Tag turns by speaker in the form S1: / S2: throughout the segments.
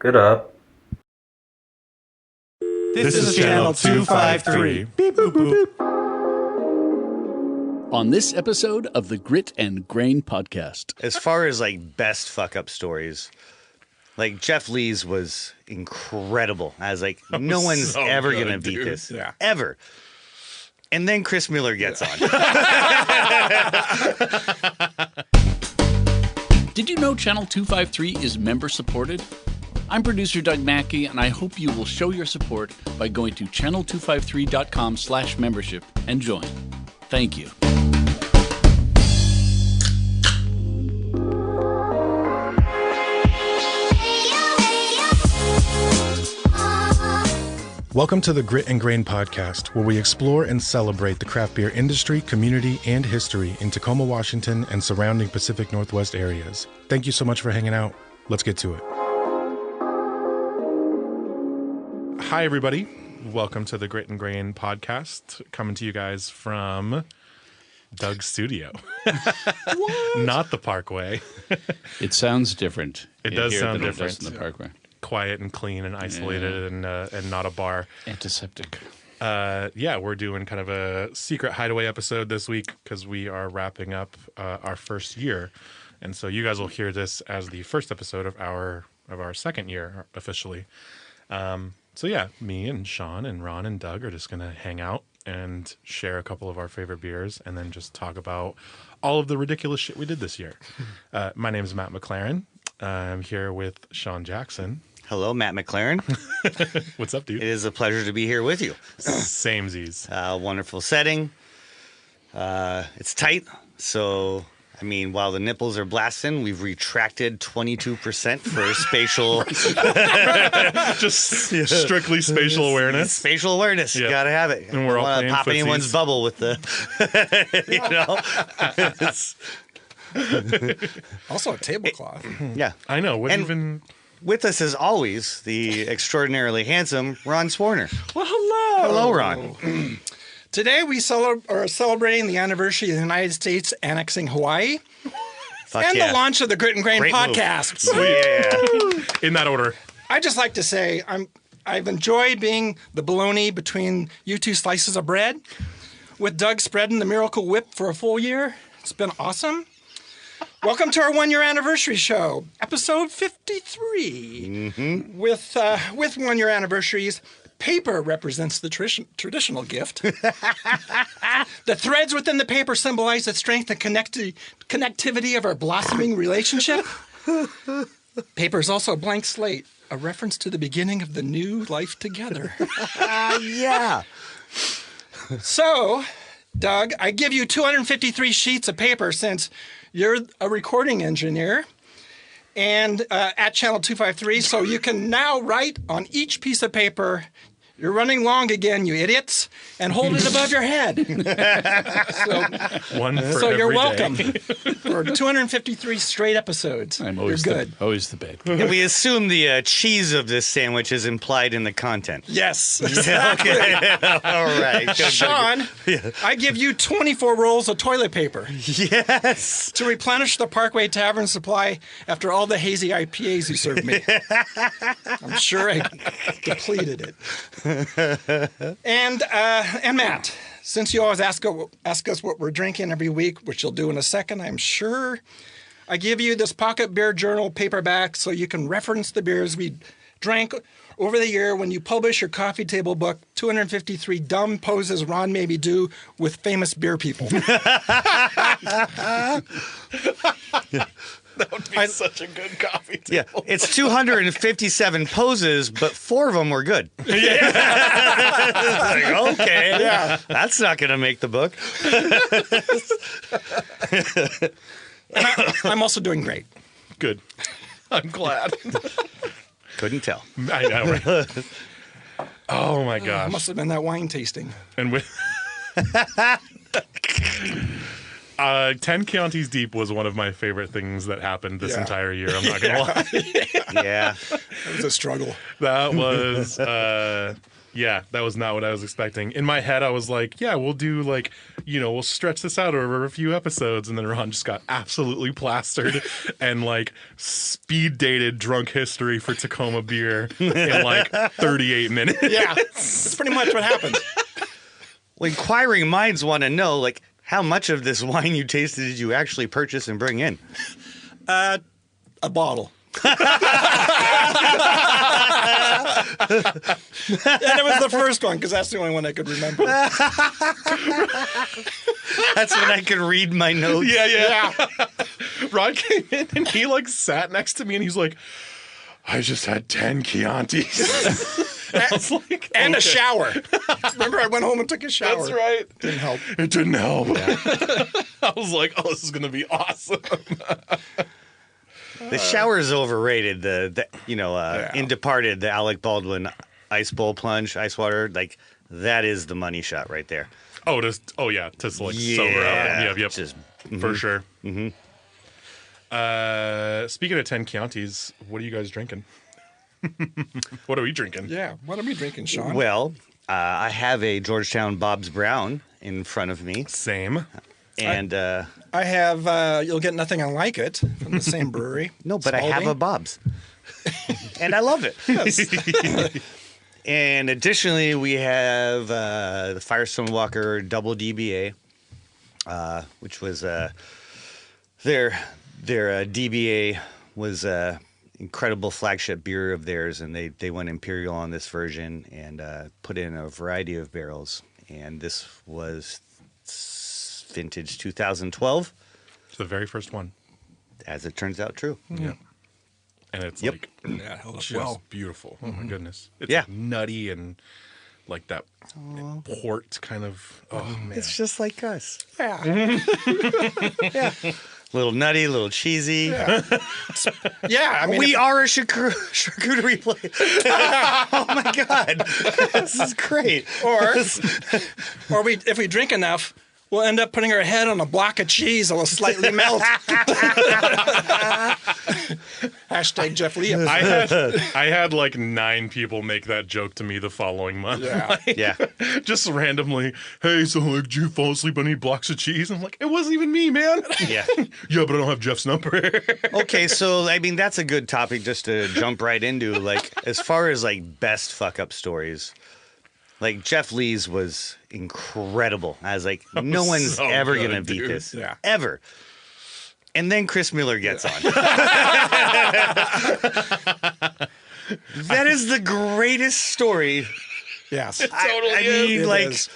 S1: it up.
S2: This is Channel 253. Beep, boop, boop.
S3: On this episode of the Grit and Grain podcast.
S4: As far as like best fuck up stories, like Jeff Lee's was incredible. I was like, no one's
S2: so
S4: ever
S2: good,
S4: gonna beat
S2: dude.
S4: this.
S2: Yeah.
S4: Ever. And then Chris Miller gets on.
S3: Did you know Channel 253 is member supported? I'm producer Doug Mackey, and I hope you will show your support by going to channel253.com/membership and join. Thank you.
S5: Welcome to the Grit and Grain podcast, where we explore and celebrate the craft beer industry, community, and history in Tacoma, Washington, and surrounding Pacific Northwest areas. Thank you so much for hanging out. Let's get to it. Hi, everybody. Welcome to the Grit and Grain podcast, coming to you guys from Doug's studio. Not the Parkway.
S3: It sounds different.
S5: It does sound
S3: than
S5: different.
S3: It does in the Parkway.
S5: Quiet and clean and isolated and not a bar.
S3: Antiseptic.
S5: We're doing kind of a secret hideaway episode this week because we are wrapping up our first year. And so you guys will hear this as the first episode of our second year officially. Me and Sean and Ron and Doug are just going to hang out and share a couple of our favorite beers and then just talk about all of the ridiculous shit we did this year. My name is Matt McLaren. I'm here with Sean Jackson.
S4: Hello, Matt McLaren.
S5: What's up, dude?
S4: It is a pleasure to be here with you.
S5: Samesies.
S4: Wonderful setting. It's tight. So, I mean, while the nipples are blasting, we've retracted 22% for spatial.
S5: Just strictly spatial awareness.
S4: Spatial awareness. You
S5: Yep.
S4: got to have it.
S5: And we're all
S4: want to
S5: playing
S4: pop
S5: footsies.
S4: anyone's bubble with the,
S2: Also a tablecloth.
S4: yeah.
S5: I know. What
S4: And-
S5: even...
S4: With us, as always, the extraordinarily handsome Ron Swarner.
S2: Well, hello.
S4: Hello, Ron.
S2: Today we are celebrating the anniversary of the United States annexing Hawaii
S4: Fuck
S2: and
S4: yeah.
S2: the launch of the Grit and Grain
S4: Great move.
S2: podcast.
S4: Yeah.
S5: In that order.
S2: I just like to say I've enjoyed being the bologna between you two slices of bread. With Doug spreading the Miracle Whip for a full year, it's been awesome. Welcome to our one-year anniversary show, episode 53. Mm-hmm. With one-year anniversaries, paper represents the traditional gift. The threads within the paper symbolize the strength and connectivity of our blossoming relationship. Paper is also a blank slate, a reference to the beginning of the new life together.
S4: Yeah.
S2: So, Doug, I give you 253 sheets of paper since you're a recording engineer and at Channel 253, so you can now write on each piece of paper, "You're running long again, you idiots," and hold it above your head.
S5: One for
S2: So you're
S5: every
S2: welcome
S5: day.
S2: for 253 straight episodes.
S3: I'm
S2: You're
S3: always
S2: good.
S3: always the bed.
S4: And we assume the cheese of this sandwich is implied in the content.
S2: Yes.
S4: Okay. All right. Good,
S2: Sean, I give you 24 rolls of toilet paper
S4: Yes.
S2: to replenish the Parkway Tavern supply after all the hazy IPAs you served me. I'm sure I depleted it. And Matt, since you always ask us what we're drinking every week, which you'll do in a second, I'm sure, I give you this Pocket Beer Journal paperback so you can reference the beers we drank over the year when you publish your coffee table book, 253 Dumb Poses Ron Maybe Do with Famous Beer People.
S5: That would be such a good coffee table.
S4: Yeah, it's 257 poses, but 4 of them were good. Like, okay, yeah, that's not going to make the book.
S2: I'm also doing great.
S5: Good. I'm glad.
S4: Couldn't tell.
S5: I know, right? Oh, my
S2: It
S5: gosh.
S2: must have been that wine tasting.
S5: And with... 10 Counties Deep was one of my favorite things that happened this entire year. I'm not going to lie.
S4: Yeah,
S2: It was a struggle.
S5: That was Yeah, that was not what I was expecting. In my head, I was like, yeah, we'll do like, we'll stretch this out over a few episodes. And then Ron just got absolutely plastered and like speed dated drunk history for Tacoma beer in like 38 minutes.
S2: Yeah, that's pretty much what happened.
S4: Well, inquiring minds want to know, like, how much of this wine you tasted did you actually purchase and bring in?
S2: A bottle. And it was the first one because that's the only one I could remember.
S4: That's when I could read my notes.
S5: Yeah. Ron came in and he like sat next to me and he's like, I just had 10 Chiantis. I was like,
S2: And
S5: okay.
S2: a shower. Remember, I went home and took a shower.
S5: That's right.
S2: Didn't help.
S5: It didn't help. I was like, oh, this is going to be awesome.
S4: The shower is overrated. In Departed, the Alec Baldwin ice bowl plunge, ice water, like that is the money shot right there.
S5: To like sober up. Yep.
S4: Just,
S5: For sure. Mm-hmm. Speaking of 10 Chiantis, what are you guys drinking? What are we drinking?
S2: Yeah. What are we drinking, Sean?
S4: Well, I have a Georgetown Bob's Brown in front of me.
S5: Same.
S4: And
S2: I have You'll Get Nothing Unlike It from the same brewery.
S4: no, but I have
S2: Spalding.
S4: a Bob's. And I love it. And additionally, we have the Firestone Walker Double DBA, which was their DBA was a incredible flagship beer of theirs, and they went imperial on this version and put in a variety of barrels. And this was vintage 2012.
S5: It's the very first one.
S4: As it turns out, true.
S5: Yeah. And it's
S4: Yep.
S5: like
S2: Yeah, held up
S5: just
S2: well.
S5: beautiful. Oh my goodness. It's
S4: Yeah.
S5: like nutty and like that port kind of. Oh man.
S4: It's just like us.
S2: Yeah.
S4: Yeah. Little nutty, little cheesy.
S2: Yeah. I mean,
S4: We are a charcuterie plate. Oh my God. This is great.
S2: or if we drink enough, we'll end up putting our head on a block of cheese that will slightly melt. Hashtag Jeff Lee.
S5: I had like 9 people make that joke to me the following month.
S2: Yeah.
S4: Yeah.
S5: Just randomly, hey, so like, did you fall asleep on any blocks of cheese? I'm like, it wasn't even me, man.
S4: Yeah.
S5: Yeah, but I don't have Jeff's number.
S4: Okay, so I mean that's a good topic just to jump right into. Like as far as like best fuck up stories, like Jeff Lee's was incredible. I was like, no
S5: was
S4: ones
S5: so
S4: ever
S5: good,
S4: gonna beat
S5: dude.
S4: this.
S2: Yeah.
S4: Ever. And then Chris Miller gets on. That is the greatest story.
S2: Yes.
S4: I
S5: is.
S4: mean,
S2: It
S4: like
S2: is.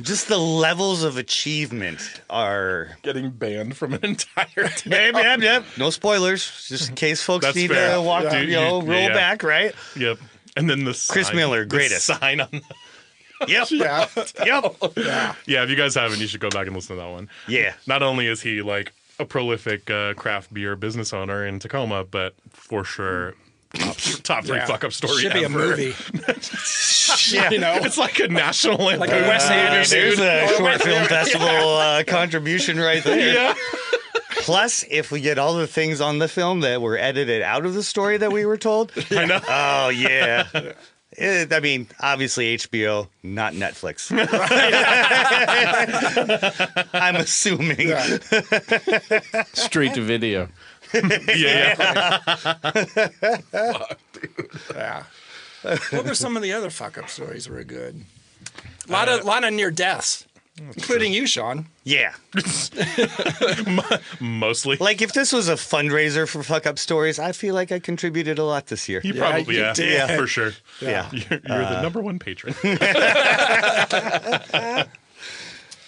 S4: just the levels of achievement are
S5: Getting banned from an entire town.
S4: Yep. No spoilers, just in case folks
S5: That's
S4: need
S5: fair.
S4: to walk,
S5: Dude,
S4: roll
S5: yeah.
S4: back, right?
S5: Yep. And then the
S4: Chris
S5: sign-
S4: Miller,
S5: the
S4: greatest.
S5: sign on
S4: Yep.
S2: Yeah.
S4: Yep.
S5: Yeah, if you guys haven't, you should go back and listen to that one.
S4: Yeah.
S5: Not only is he like a prolific craft beer business owner in Tacoma, but for sure top 3
S2: Yeah.
S5: fuck up story
S2: Should be a
S5: ever.
S2: movie.
S4: Yeah.
S2: You know?
S5: It's like a national
S2: Like a Wes Anderson.
S4: There's a
S2: Or
S4: short
S2: Wes
S4: film
S2: Anderson.
S4: festival contribution right there.
S5: Yeah.
S4: Plus, if we get all the things on the film that were edited out of the story that we were told,
S5: I know.
S4: oh yeah. I mean, obviously HBO, not Netflix. I'm assuming.
S2: Yeah.
S3: Straight to video.
S5: Yeah.
S2: Yeah. What were some of the other fuck up stories that were good? A lot of near deaths, including you, Sean.
S4: Yeah.
S5: Mostly.
S4: Like if this was a fundraiser for fuck up stories, I feel like I contributed a lot this year.
S5: You probably,
S2: you
S5: yeah.
S2: did.
S5: Yeah, for sure.
S4: Yeah.
S5: You're the number 1 patron.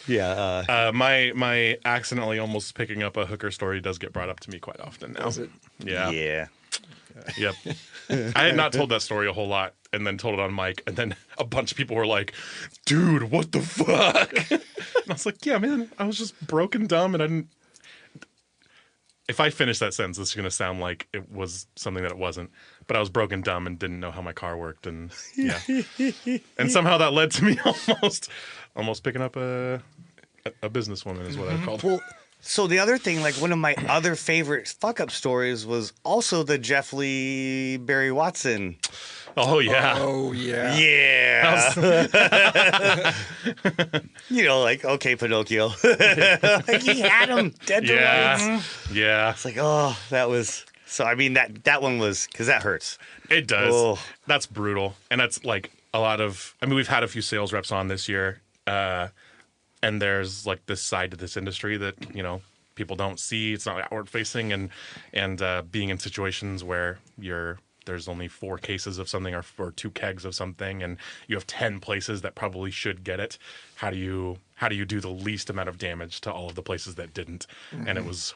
S4: Yeah.
S5: My accidentally almost picking up a hooker story does get brought up to me quite often now.
S2: Does it?
S5: Yeah.
S4: Yeah.
S5: Yep. I had not told that story a whole lot and then told it on mic, and then a bunch of people were like, dude, what the fuck? And I was like, yeah, man, I was just broke and dumb and I didn't. If I finish that sentence, it's going to sound like it was something that it wasn't. But I was broke and dumb and didn't know how my car worked, and yeah. And somehow that led to me almost picking up a businesswoman is what I called.
S4: Well, so the other thing, like one of my other favorite fuck up stories was also the Jeff Lee Barry Watson
S5: Oh yeah.
S2: Oh yeah.
S4: Yeah. Like, okay, Pinocchio. Like, he had him dead to rights.
S5: Yeah. Yeah.
S4: It's like, oh, that was... So, I mean, that one was... Because that hurts.
S5: It does.
S4: Oh.
S5: That's brutal. And that's like a lot of... I mean, we've had a few sales reps on this year. And there's like this side to this industry that, people don't see. It's not outward facing. And being in situations where there's only 4 cases of something or 2 kegs of something, and you have 10 places that probably should get it. How do you do the least amount of damage to all of the places that didn't? Mm-hmm. And it was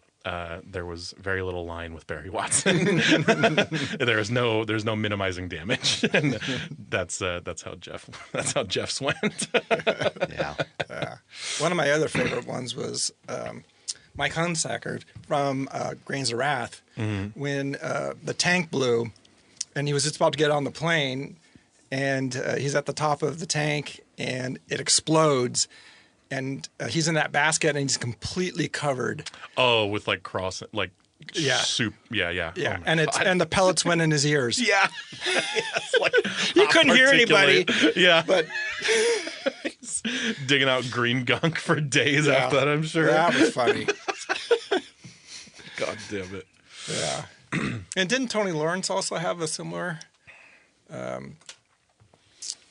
S5: there was very little line with Barry Watson. there's no minimizing damage, and that's how Jeff's went.
S4: Yeah.
S2: One of my other favorite ones was Mike Hunsacker from Grains of Wrath, when the tank blew. And he was just about to get on the plane, and he's at the top of the tank, and it explodes, and he's in that basket, and he's completely covered.
S5: Oh, with like
S2: Yeah.
S5: soup. Yeah.
S2: Yeah,
S5: Oh
S2: and the pellets went in his ears.
S5: yeah. Yes, like
S2: You couldn't hear anybody.
S5: Yeah,
S2: But
S5: he's digging out green gunk for days after that. I'm sure
S2: that was funny.
S5: God damn it.
S2: Yeah. And didn't Tony Lawrence also have a similar?
S5: There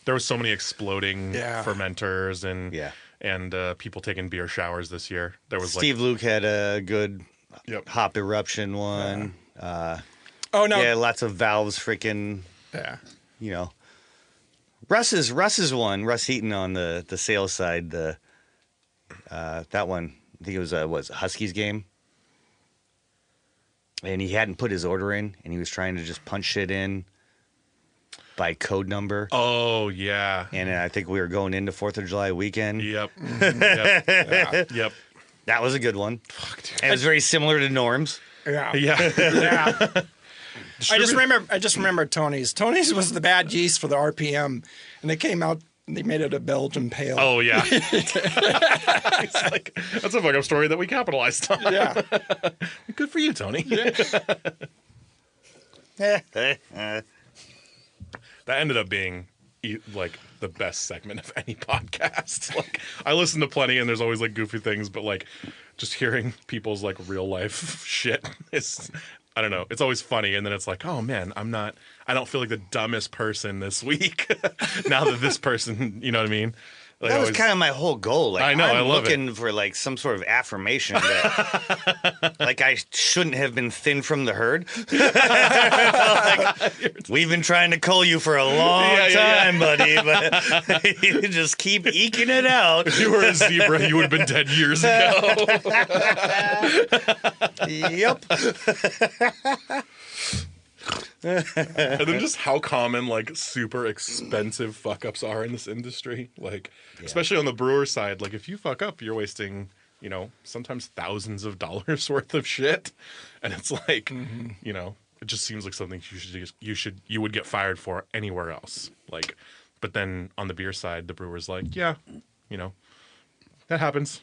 S5: was so many exploding fermenters and people taking beer showers this year. There was
S4: Steve Luke had a good hop eruption one.
S2: Oh no!
S4: Yeah, lots of valves freaking.
S2: Yeah.
S4: Russ's one. Russ Heaton on the sales side. That one. I think it was a Huskies game. And he hadn't put his order in, and he was trying to just punch shit in by code number.
S5: Oh, yeah.
S4: And I think we were going into 4th of July weekend.
S5: Yep. Yep.
S4: That was a good one. Fuck, dude. And it was very similar to Norm's.
S2: Yeah.
S5: Yeah.
S2: I just remember Tony's. Tony's was the bad yeast for the RPM, and they came out. They made it a Belgian pale.
S5: Oh, yeah. It's like, that's a fuck-up story that we capitalized on.
S2: Yeah.
S5: Good for you, Tony.
S4: Yeah.
S5: That ended up being like the best segment of any podcast. Like, I listen to plenty, and there's always like goofy things, but like just hearing people's like real life shit is, I don't know. It's always funny, and then it's like, oh man, I don't feel like the dumbest person this week. Now that this person, you know what I mean? Like,
S4: that was kind of my whole goal. Like,
S5: I know, I love
S4: looking for like some sort of affirmation that, like, I shouldn't have been thin from the herd. Like, we've been trying to cull you for a long time, buddy, but you just keep eking it out.
S5: If you were a zebra, you would have been dead years ago.
S4: Yep.
S5: And then just how common like super expensive fuck ups are in this industry, like especially on the brewer side. Like if you fuck up, you're wasting, sometimes thousands of dollars worth of shit, and it's like, it just seems like something you would get fired for anywhere else. Like, but then on the beer side, the brewer's like, that happens.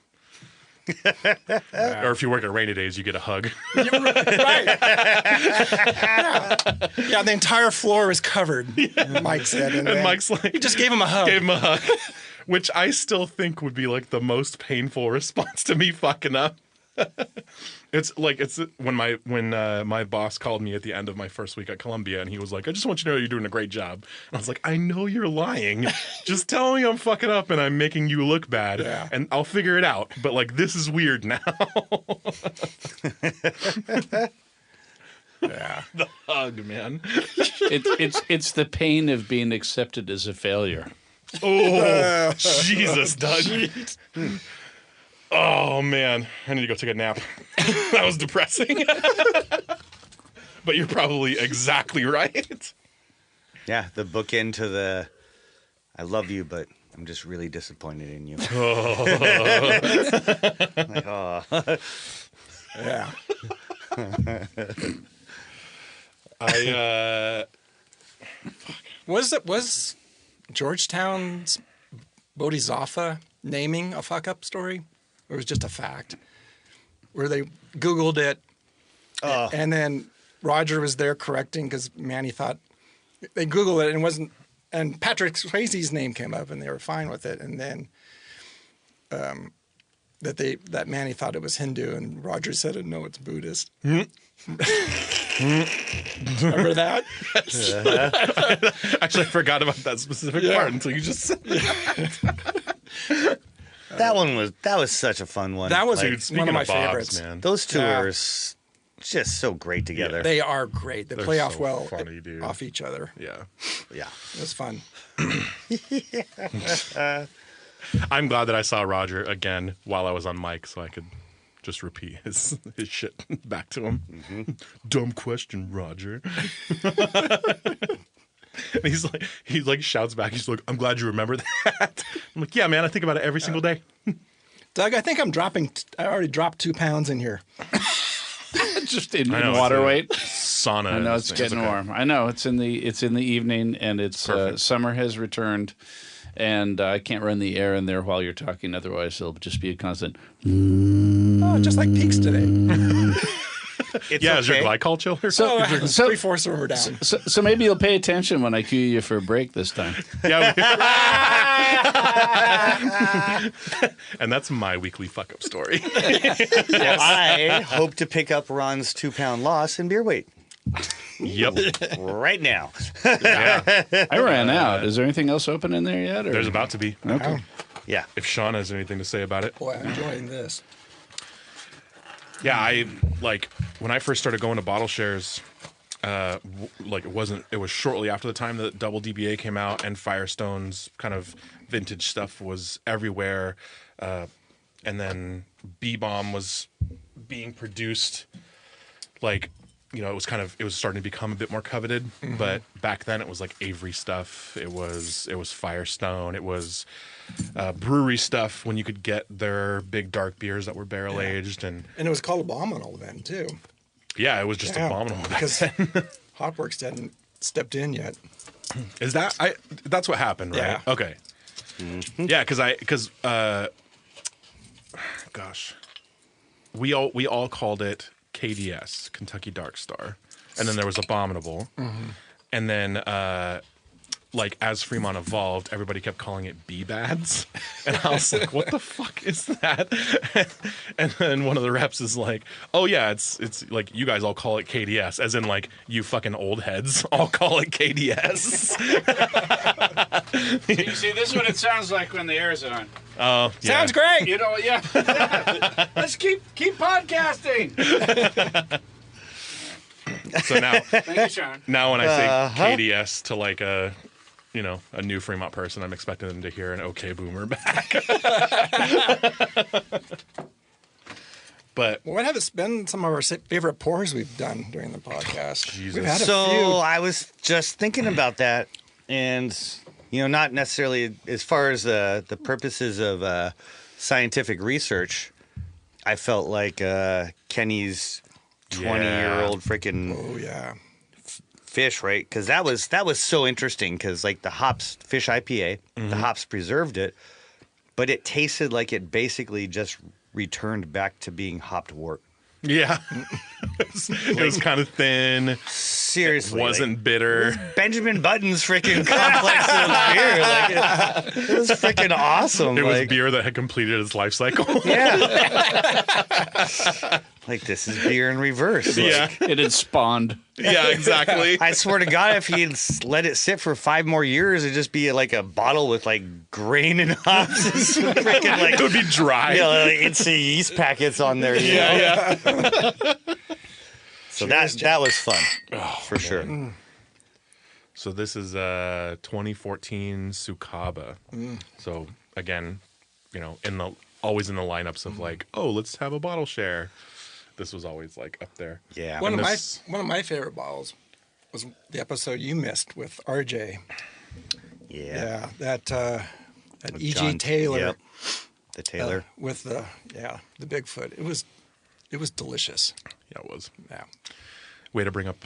S5: Or if you work at rainy days, you get a hug.
S2: Right. Yeah, the entire floor was covered. Mike said, and
S5: Mike's like,
S2: he just gave him a hug.
S5: Which I still think would be like the most painful response to me fucking up. It's when my boss called me at the end of my first week at Columbia, and he was like, I just want you to know you're doing a great job. And I was like, I know you're lying. Just tell me I'm fucking up and I'm making you look bad, and I'll figure it out. But like, this is weird now.
S2: Yeah.
S5: The hug, man.
S3: It's the pain of being accepted as a failure.
S5: Oh, Jesus, Doug. Oh, man. I need to go take a nap. That was depressing. But you're probably exactly right.
S4: Yeah, the bookend to the I love you, but I'm just really disappointed in you. Like, oh.
S2: Yeah. Was Georgetown's Bodhisattva naming a fuck up story? Or it was just a fact? Where they Googled it, and then Roger was there correcting because Manny thought they Googled it and it wasn't. And Patrick Swayze's name came up, and they were fine with it. And then that Manny thought it was Hindu, and Roger said, "No, it's Buddhist." Remember that?
S5: Actually, I forgot about that specific part until you just said that.
S4: That was such a fun one.
S2: That was
S5: Dude,
S2: one
S5: speaking
S2: of my
S5: of Bob's,
S2: favorites.
S5: man.
S4: Those two are just so great together.
S2: They are great. They
S5: They're
S2: play
S5: so
S2: off well
S5: funny, dude.
S2: off each other.
S5: Yeah.
S4: Yeah.
S2: It was fun.
S5: I'm glad that I saw Roger again while I was on mic, so I could just repeat his shit back to him. Mm-hmm. Dumb question, Roger. And he shouts back. He's like, "I'm glad you remember that." I'm like, "Yeah, man, I think about it every single day."
S2: Doug, I think I'm dropping. I already dropped 2 pounds in here.
S3: Just in
S5: I know,
S3: water weight.
S5: Sauna.
S3: I know it's getting warm. I know it's in the evening, and it's summer has returned, and I can't run the air in there while you're talking. Otherwise, it'll just be a constant.
S2: Oh, just like Peaks today.
S5: Yeah, is your glycol chiller?
S3: So-
S2: 3/4 of them are down.
S3: So maybe you'll pay attention when I cue you for a break this time.
S5: Yeah. And that's my weekly fuck up story.
S4: I hope to pick up Ron's 2-pound loss in beer weight
S5: Yep.
S4: right now.
S5: Yeah.
S3: I ran out. Is there anything else open in there yet? Or?
S5: There's about to be.
S3: Okay.
S4: Yeah.
S5: If Sean has anything to say about it.
S2: Boy, I'm enjoying this.
S5: Yeah, I when I first started going to bottle shares, it was shortly after the time that Double DBA came out and Firestone's kind of vintage stuff was everywhere, and then B-Bomb was being produced. It was starting to become a bit more coveted. Mm-hmm. But back then it was like Avery stuff. It was Firestone. It was brewery stuff when you could get their big dark beers that were barrel aged, and
S2: it was called Abominable then too.
S5: Yeah, it was just abominable
S2: because Hopworks hadn't stepped in yet.
S5: Is that that's what happened, right?
S2: Yeah.
S5: Okay. Mm-hmm. Yeah, because gosh, we all called it KDS, Kentucky Dark Star, and then there was Abominable, and then as Fremont evolved, everybody kept calling it B-Bads, and I was like, "What the fuck is that?" And then one of the reps is like, "Oh yeah, it's like you guys all call it KDS, as in like you fucking old heads all call it KDS."
S3: See, this is what it sounds like when the air's on.
S5: Oh, yeah.
S2: Sounds great.
S3: You know, yeah. Let's keep podcasting.
S5: So now,
S3: Thank you, Sean.
S5: now when I say KDS to like a new Fremont person, I'm expecting them to hear an OK Boomer back. But
S2: what have been some of our favorite pours we've done during the podcast?
S5: Jesus.
S2: We've had a
S4: So
S2: few.
S4: I was just thinking about that, and not necessarily as far as the purposes of scientific research. I felt like Kenny's 20-year-old freaking
S2: Oh yeah.
S4: fish, right? Because that was so interesting. Because like the hops fish IPA, the hops preserved it, but it tasted like it basically just returned back to being hopped wort.
S5: yeah, it was kind of thin.
S4: Seriously,
S5: Wasn't bitter.
S4: Benjamin Button's freaking complex of beer. Like it was freaking awesome.
S5: It was
S4: like,
S5: beer that had completed its life cycle.
S4: yeah. Like this is beer in reverse. Like,
S5: Yeah,
S3: It had spawned.
S5: yeah, exactly.
S4: I swear to God, if he'd let it sit for 5 more years, it'd just be like a bottle with like grain and hops. Freaking like
S5: It would be dry.
S4: like it's the yeast packets on there. You know?
S5: Yeah.
S4: So that was fun for sure.
S5: So this is 2014 Sukaba. So again, always in the lineups of like, oh, let's have a bottle share. This was always like up there.
S4: Yeah.
S2: One
S5: And
S2: of
S5: this-
S2: my favorite bottles was the episode you missed with RJ.
S4: Yeah.
S2: That E.G.
S4: John-
S2: Taylor
S4: yep. The Taylor.
S2: with the Bigfoot. It was delicious.
S5: Yeah, it was.
S2: Yeah,
S5: Way to bring up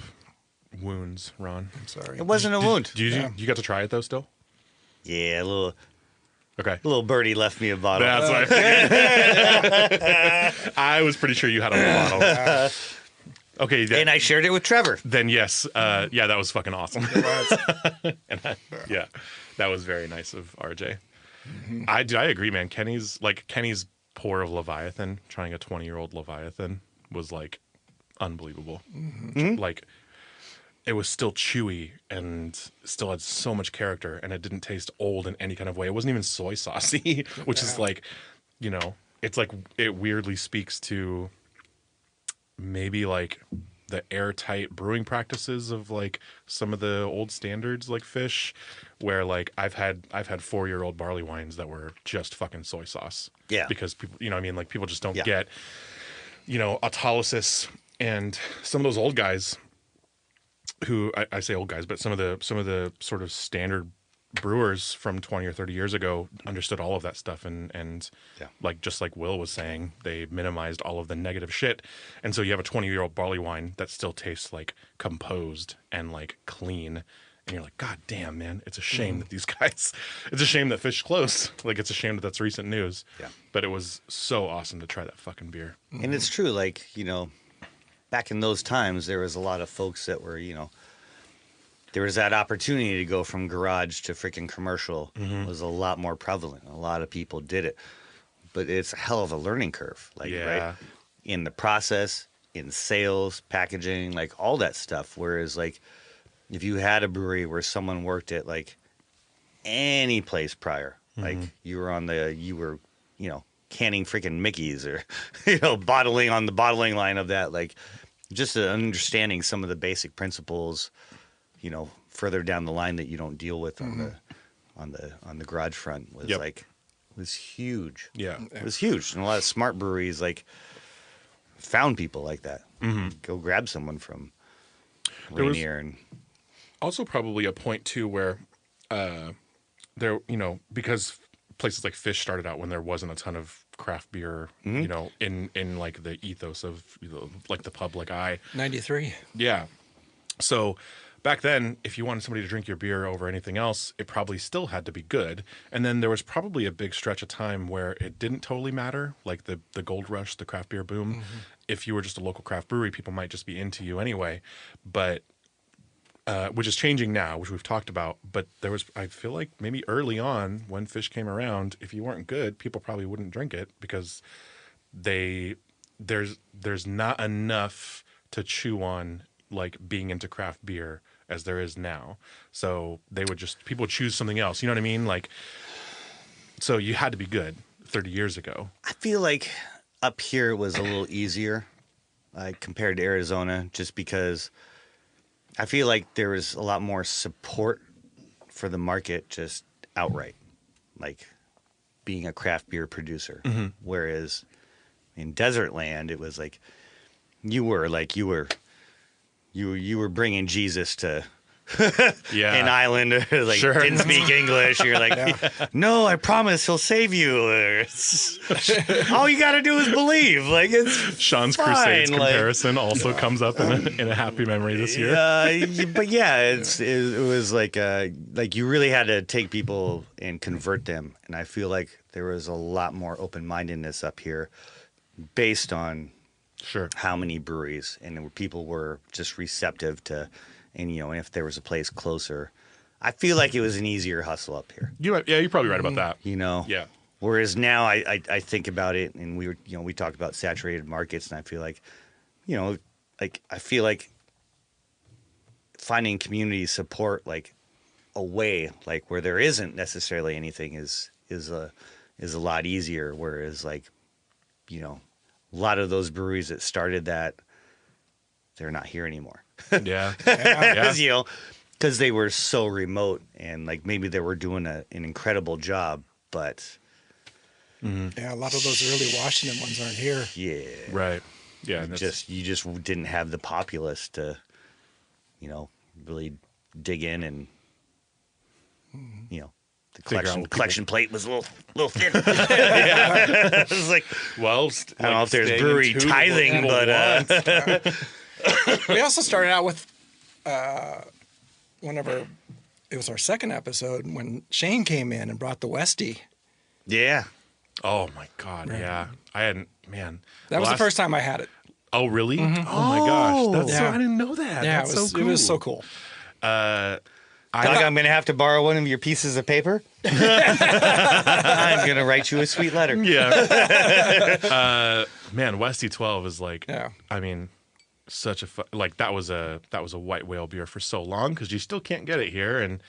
S5: wounds, Ron.
S2: I'm sorry.
S4: It wasn't a wound.
S5: You got to try it though still?
S4: Yeah, a little
S5: Okay.
S4: birdie left me a bottle.
S5: That's what I figured. I was pretty sure you had a bottle. Okay,
S4: and I shared it with Trevor.
S5: Then yes, yeah, that was fucking awesome. Yeah, that was very nice of RJ. Mm-hmm. I agree, man. Kenny's pour of Leviathan, trying a 20-year-old Leviathan, was like unbelievable. Mm-hmm. Like, it was still chewy and still had so much character, and it didn't taste old in any kind of way. It wasn't even soy saucy, which is like, you know, it's like it weirdly speaks to maybe like the airtight brewing practices of like some of the old standards like Fish, where like I've had 4-year-old barley wines that were just fucking soy sauce. Yeah. Because people, you know what I mean? Like people just don't get, you know, autolysis, and some of those old guys who I say old guys, but some of the sort of standard brewers from 20 or 30 years ago understood all of that stuff, and like just like Will was saying, they minimized all of the negative shit, and so you have a 20-year-old barley wine that still tastes like composed and like clean, and you're like, God damn, man, it's a shame that these guys, it's a shame that Fish closed. Like, it's a shame that that's recent news. Yeah, but it was so awesome to try that fucking beer.
S4: And it's true, like, you know, back in those times, there was a lot of folks that were, you know, there was that opportunity to go from garage to freaking commercial was a lot more prevalent. A lot of people did it, but it's a hell of a learning curve. Like, right, in the process, in sales, packaging, like all that stuff. Whereas, like, if you had a brewery where someone worked at like any place prior, like you were, you know, canning freaking Mickey's or, you know, bottling on the bottling line of that, like just understanding some of the basic principles, you know, further down the line that you don't deal with on the garage front was was huge. Yeah, it was huge, and a lot of smart breweries like found people like that. Go grab someone from Rainier, and
S5: also probably a point too where there, you know, because places like Fish started out when there wasn't a ton of craft beer, you know, in like the ethos of, you know, like the public eye.
S2: 93.
S5: Yeah, so back then, if you wanted somebody to drink your beer over anything else, it probably still had to be good. And then there was probably a big stretch of time where it didn't totally matter, like the gold rush, the craft beer boom. If you were just a local craft brewery, people might just be into you anyway. But which is changing now, which we've talked about. But there was, I feel like maybe early on when Fish came around, if you weren't good, people probably wouldn't drink it because there's not enough to chew on, like being into craft beer as there is now. So people would choose something else. You know what I mean? Like, so you had to be good 30 years ago.
S4: I feel like up here was a little easier, like compared to Arizona, just because I feel like there was a lot more support for the market just outright, like being a craft beer producer. Whereas in desert land, it was like you were bringing Jesus to an island, like didn't speak English. You're like, no, I promise he'll save you. All you got to do is believe. Like, it's
S5: Sean's
S4: fine.
S5: Crusades comparison also comes up in a happy memory this year.
S4: But yeah, it was like you really had to take people and convert them, and I feel like there was a lot more open-mindedness up here, based on how many breweries, and people were just receptive to. And, you know, if there was a place closer, I feel like it was an easier hustle up here.
S5: You're probably right about that.
S4: You know? Yeah. Whereas now I think about it, and we talked about saturated markets, and I feel like, you know, like I feel like finding community support, like a way, like where there isn't necessarily anything is a lot easier. Whereas, like, you know, a lot of those breweries that started that, they're not here anymore.
S5: Yeah.
S4: You know, because they were so remote, and like maybe they were doing an incredible job, but
S2: a lot of those early Washington ones aren't here.
S4: Yeah.
S5: Right. Yeah.
S4: You just didn't have the populace to, you know, really dig in, and you know, the collection plate was a little thin. It was like,
S5: well,
S4: I don't know if there's brewery tithing, but
S2: we also started out with whenever it was our second episode when Shane came in and brought the Westie.
S4: Yeah.
S5: Oh my God. Right. Yeah. I hadn't, man.
S2: That was the first time I had it.
S5: Oh, really? Oh my gosh, that's
S2: Yeah.
S5: I didn't know that.
S2: Yeah,
S5: That's
S2: it was,
S5: so cool.
S2: it was so cool.
S4: Doug, I'm going to have to borrow one of your pieces of paper. I'm going to write you a sweet letter.
S5: Yeah. Man, Westy 12 is like,
S2: Yeah.
S5: I mean, such a like that was a white whale beer for so long because you still can't get it here, and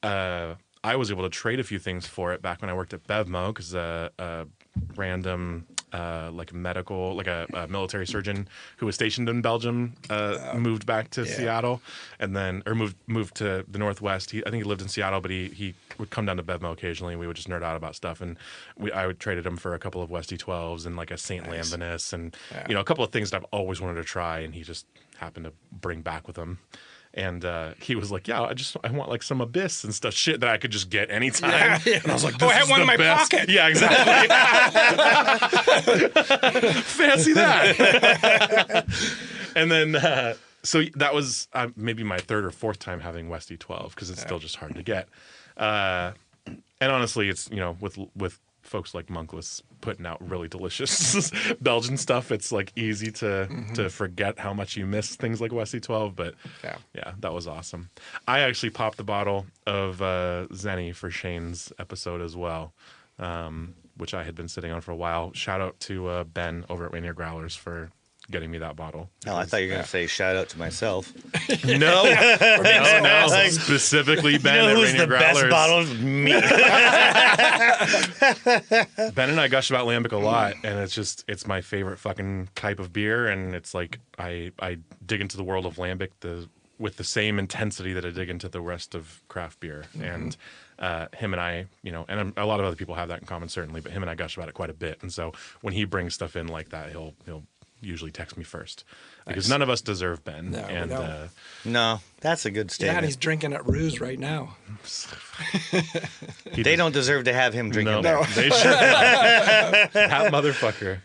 S5: I was able to trade a few things for it back when I worked at Bevmo because a random like a military surgeon who was stationed in Belgium moved back to Seattle, and then moved to the Northwest. I think he lived in Seattle, but he would come down to Bevmo occasionally, and we would just nerd out about stuff. And I would traded him for a couple of Westy 12s and like a St. Lambinus and a couple of things that I've always wanted to try, and he just happened to bring back with him. And he was like, "Yeah, I want like some Abyss and stuff, shit that I could just get anytime."
S2: Yeah.
S5: And I was like,
S2: "Oh,
S5: "This
S2: I have
S5: is
S2: one
S5: the
S2: in my
S5: best."
S2: pocket.
S5: Yeah, exactly. Fancy that. And then, so that was maybe my third or fourth time having Westy 12 because it's still just hard to get. And honestly, it's with folks like Monkless putting out really delicious Belgian stuff, it's like easy to forget how much you miss things like Westy 12. But yeah, that was awesome. I actually popped the bottle of Zenny for Shane's episode as well, which I had been sitting on for a while. Shout out to Ben over at Rainier Growlers for getting me that bottle.
S4: Oh, I thought you were going to say shout out to myself.
S5: No, no, specifically Ben at
S4: who's
S5: Rainier
S4: the
S5: Growlers.
S4: best bottle? Me.
S5: Ben and I gush about Lambic a lot, and it's my favorite fucking type of beer, and it's like I dig into the world of Lambic with the same intensity that I dig into the rest of craft beer. And him and I, and a lot of other people have that in common, certainly, but him and I gush about it quite a bit. And so when he brings stuff in like that, he'll usually text me first because none of us deserve Ben.
S2: No.
S4: No, that's a good
S2: Yeah,
S4: statement.
S2: and he's drinking at Ruse right now.
S4: They don't deserve to have him drinking.
S5: No, they should. That motherfucker.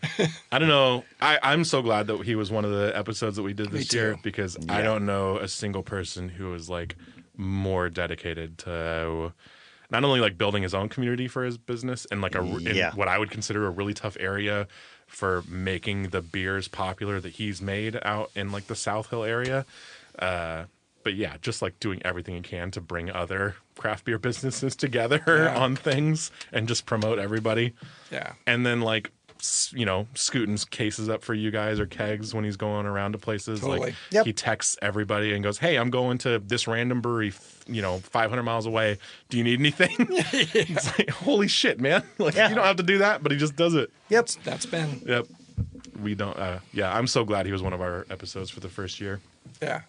S5: I don't know. I'm so glad that he was one of the episodes that we did this year because I don't know a single person who is like more dedicated to not only like building his own community for his business and like in what I would consider a really tough area for making the beers popular that he's made out in like the South Hill area. But yeah, just like doing everything he can to bring other craft beer businesses together on things and just promote everybody. Yeah. And then like, scooting cases up for you guys or kegs when he's going around to places.
S2: Totally.
S5: Like he texts everybody and goes, "Hey, I'm going to this random brewery, 500 miles away. Do you need anything?" It's like, holy shit, man. Like you don't have to do that, but he just does it.
S2: Yep. That's Ben.
S5: Yep. We don't, I'm so glad he was one of our episodes for the first year.
S2: Yeah.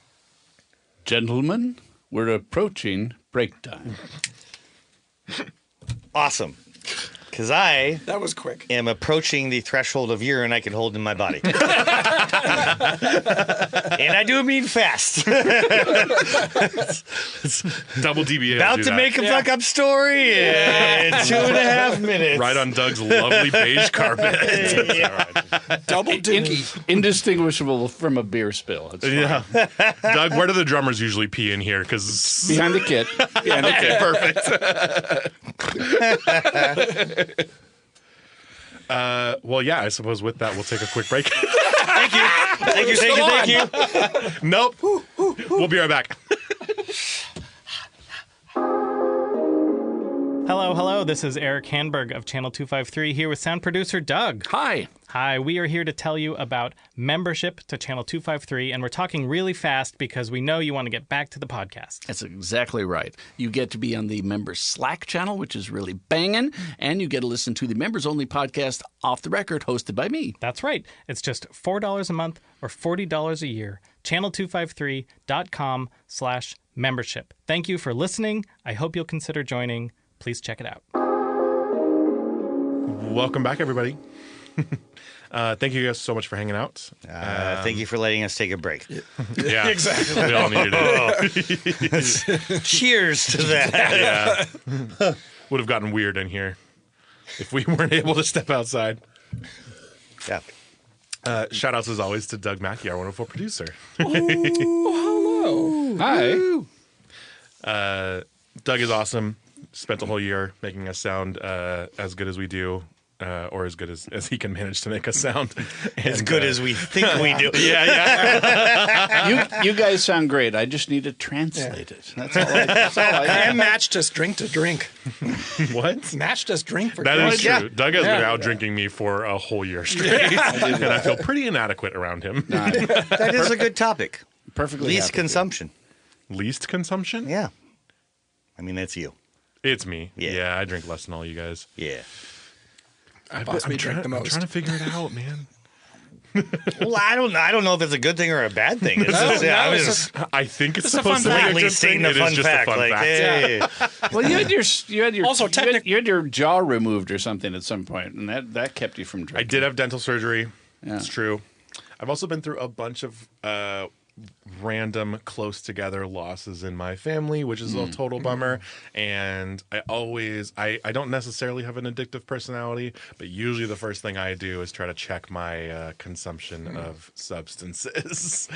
S3: Gentlemen, we're approaching break time.
S4: Awesome. Because
S2: that was quick.
S4: am approaching the threshold of urine I can hold in my body. And I do mean fast.
S5: Double DBA.
S4: About to make a fuck up story in 2.5 minutes.
S5: Right on Doug's lovely beige carpet.
S2: Double dookie.
S3: Indistinguishable from a beer spill. It's fine.
S5: Doug, where do the drummers usually pee in here? Because
S3: Behind the kit.
S5: okay, perfect. Well, yeah, I suppose with that, we'll take a quick break.
S4: Thank you.
S5: Nope. We'll be right back.
S1: Hello. This is Eric Hanberg of Channel 253 here with sound producer Doug.
S3: Hi.
S1: Hi, we are here to tell you about membership to Channel 253, and we're talking really fast because we know you want to get back to the podcast.
S3: That's exactly right. You get to be on the members Slack channel, which is really banging, and you get to listen to the members-only podcast, Off the Record, hosted by me.
S1: That's right. It's just $4 a month or $40 a year. Channel253.com/membership. Thank you for listening. I hope you'll consider joining. Please check it out.
S5: Welcome back, everybody. Thank you guys so much for hanging out.
S4: Thank you for letting us take a break.
S5: Yeah, exactly. We all needed it.
S4: Cheers to that.
S5: Yeah. Would have gotten weird in here if we weren't able to step outside.
S4: Yeah.
S5: Shout outs as always to Doug Mackey, our wonderful producer.
S2: Hello.
S3: Hi.
S5: Doug is awesome. Spent the whole year making us sound as good as we do. or as good as he can manage to make us sound.
S4: As good as we think we do.
S3: You guys sound great. I just need to translate it. That's all I
S2: And matched us drink to drink.
S5: What?
S2: Matched us drink for
S5: That
S2: drink.
S5: is true.
S4: Yeah.
S5: Doug has been out drinking me for a whole year straight, and I feel pretty inadequate around him.
S4: That is a good topic.
S3: Perfectly
S4: Least
S3: happy to.
S4: consumption.
S5: Least consumption?
S4: Yeah. I mean, that's you.
S5: It's me.
S4: Yeah.
S5: Yeah, I drink less than all you guys.
S4: Yeah.
S2: I possibly drink the
S5: I'm
S2: most.
S5: trying to figure it out, man.
S4: Well, I don't know if it's a good thing or a bad thing. It's just,
S2: no,
S4: I
S2: it's
S4: was
S2: just-
S5: I think it's
S2: It's a
S5: supposed
S2: fun
S5: to be a
S2: fact.
S5: good
S4: only stating
S5: thing.
S4: a
S5: It
S4: fun
S5: is just
S4: fact.
S5: a fun
S4: Like,
S5: fact.
S4: hey.
S3: Well, you had your
S2: Also,
S3: you had your jaw removed or something at some point, and that kept you from
S5: I
S3: drinking.
S5: did have dental surgery.
S3: Yeah.
S5: It's true. I've also been through a bunch of random close together losses in my family, which is a total bummer. And I don't necessarily have an addictive personality, but usually the first thing I do is try to check my consumption of substances.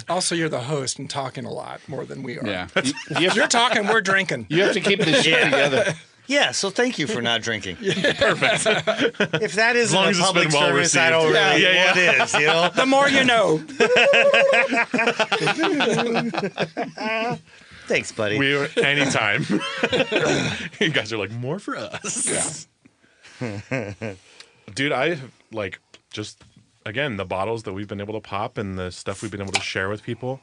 S2: Also, you're the host and talking a lot more than we are.
S3: Yeah,
S2: If you're talking, we're drinking.
S3: you have to keep this shit together.
S4: Yeah, so thank you for not drinking. Perfect. If that isn't
S5: long
S4: a
S5: as it's
S4: public
S5: been well
S4: service, I don't
S5: received.
S4: really
S5: Yeah,
S4: know what is, you know?
S2: The more you know.
S4: Thanks, buddy.
S5: Anytime. You guys are like, more for us. Yeah. Dude, I like just, again, the bottles that we've been able to pop and the stuff we've been able to share with people.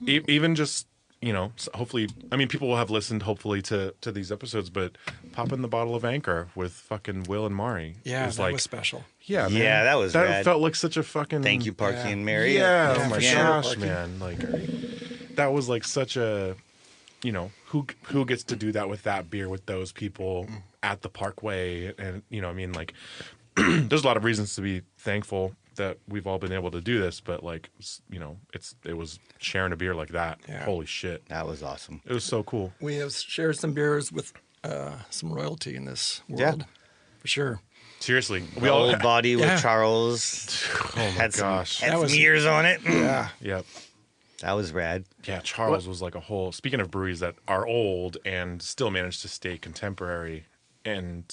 S5: Even just, hopefully, I mean, people will have listened, hopefully, to these episodes, but popping the bottle of Anchor with fucking Will and Mari.
S2: Yeah,
S5: is
S2: that
S5: like,
S2: was special.
S5: yeah, man,
S4: Yeah, that was rad.
S5: felt like such a fucking
S4: Thank you, Parky
S2: Yeah.
S4: and Mary.
S5: Yeah,
S2: Yeah,
S5: oh my
S2: for sure,
S5: gosh,
S2: Parky.
S5: man, like that was like such a, who gets to do that with that beer with those people at the Parkway, and I mean, like, there's a lot of reasons to be thankful that we've all been able to do this, but like, it was sharing a beer like that.
S2: Yeah.
S5: Holy shit,
S4: That was awesome.
S5: it was so cool.
S2: We have shared some beers with some royalty in this
S4: Yeah.
S2: world. For sure.
S5: Seriously,
S4: The old body with
S2: Yeah.
S4: Charles
S5: oh my
S4: had some,
S5: gosh,
S4: had
S2: That
S4: some
S2: was-
S4: years on it.
S2: Yeah.
S5: yep.
S4: That was rad.
S5: Yeah, Charles was like a whole. Speaking of breweries that are old and still manage to stay contemporary, and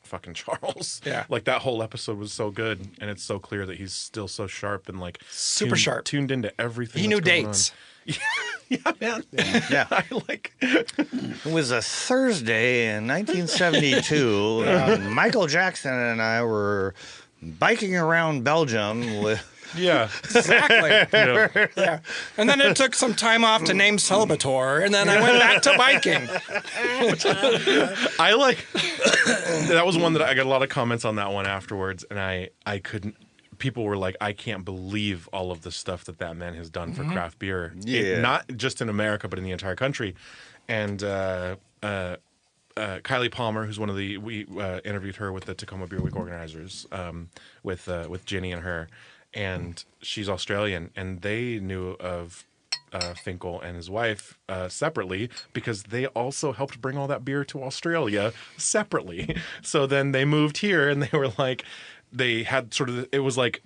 S5: fucking Charles.
S2: Yeah.
S5: like that whole episode was so good, and it's so clear that he's still so sharp and like
S2: Super sharp.
S5: tuned into everything.
S2: He
S5: that's
S2: knew
S5: going
S2: dates.
S5: on. Yeah, man.
S4: Yeah.
S5: I like.
S4: It was a Thursday in 1972. Michael Jackson and I were biking around Belgium with...
S5: Yeah.
S2: Exactly.
S5: Yeah.
S2: Yeah. And then it took some time off to name Celibator, and then I went back to biking.
S5: I like. That was one that I got a lot of comments on that one afterwards, and I couldn't. People were like, I can't believe all of the stuff that man has done for craft beer.
S4: Yeah.
S5: Not just in America, but in the entire country. And Kylie Palmer, who's one of we interviewed her with the Tacoma Beer Week organizers, with Ginny and her, and she's Australian, and they knew of Finkel and his wife separately because they also helped bring all that beer to Australia separately. So then they moved here, and they were like, they had sort of it was like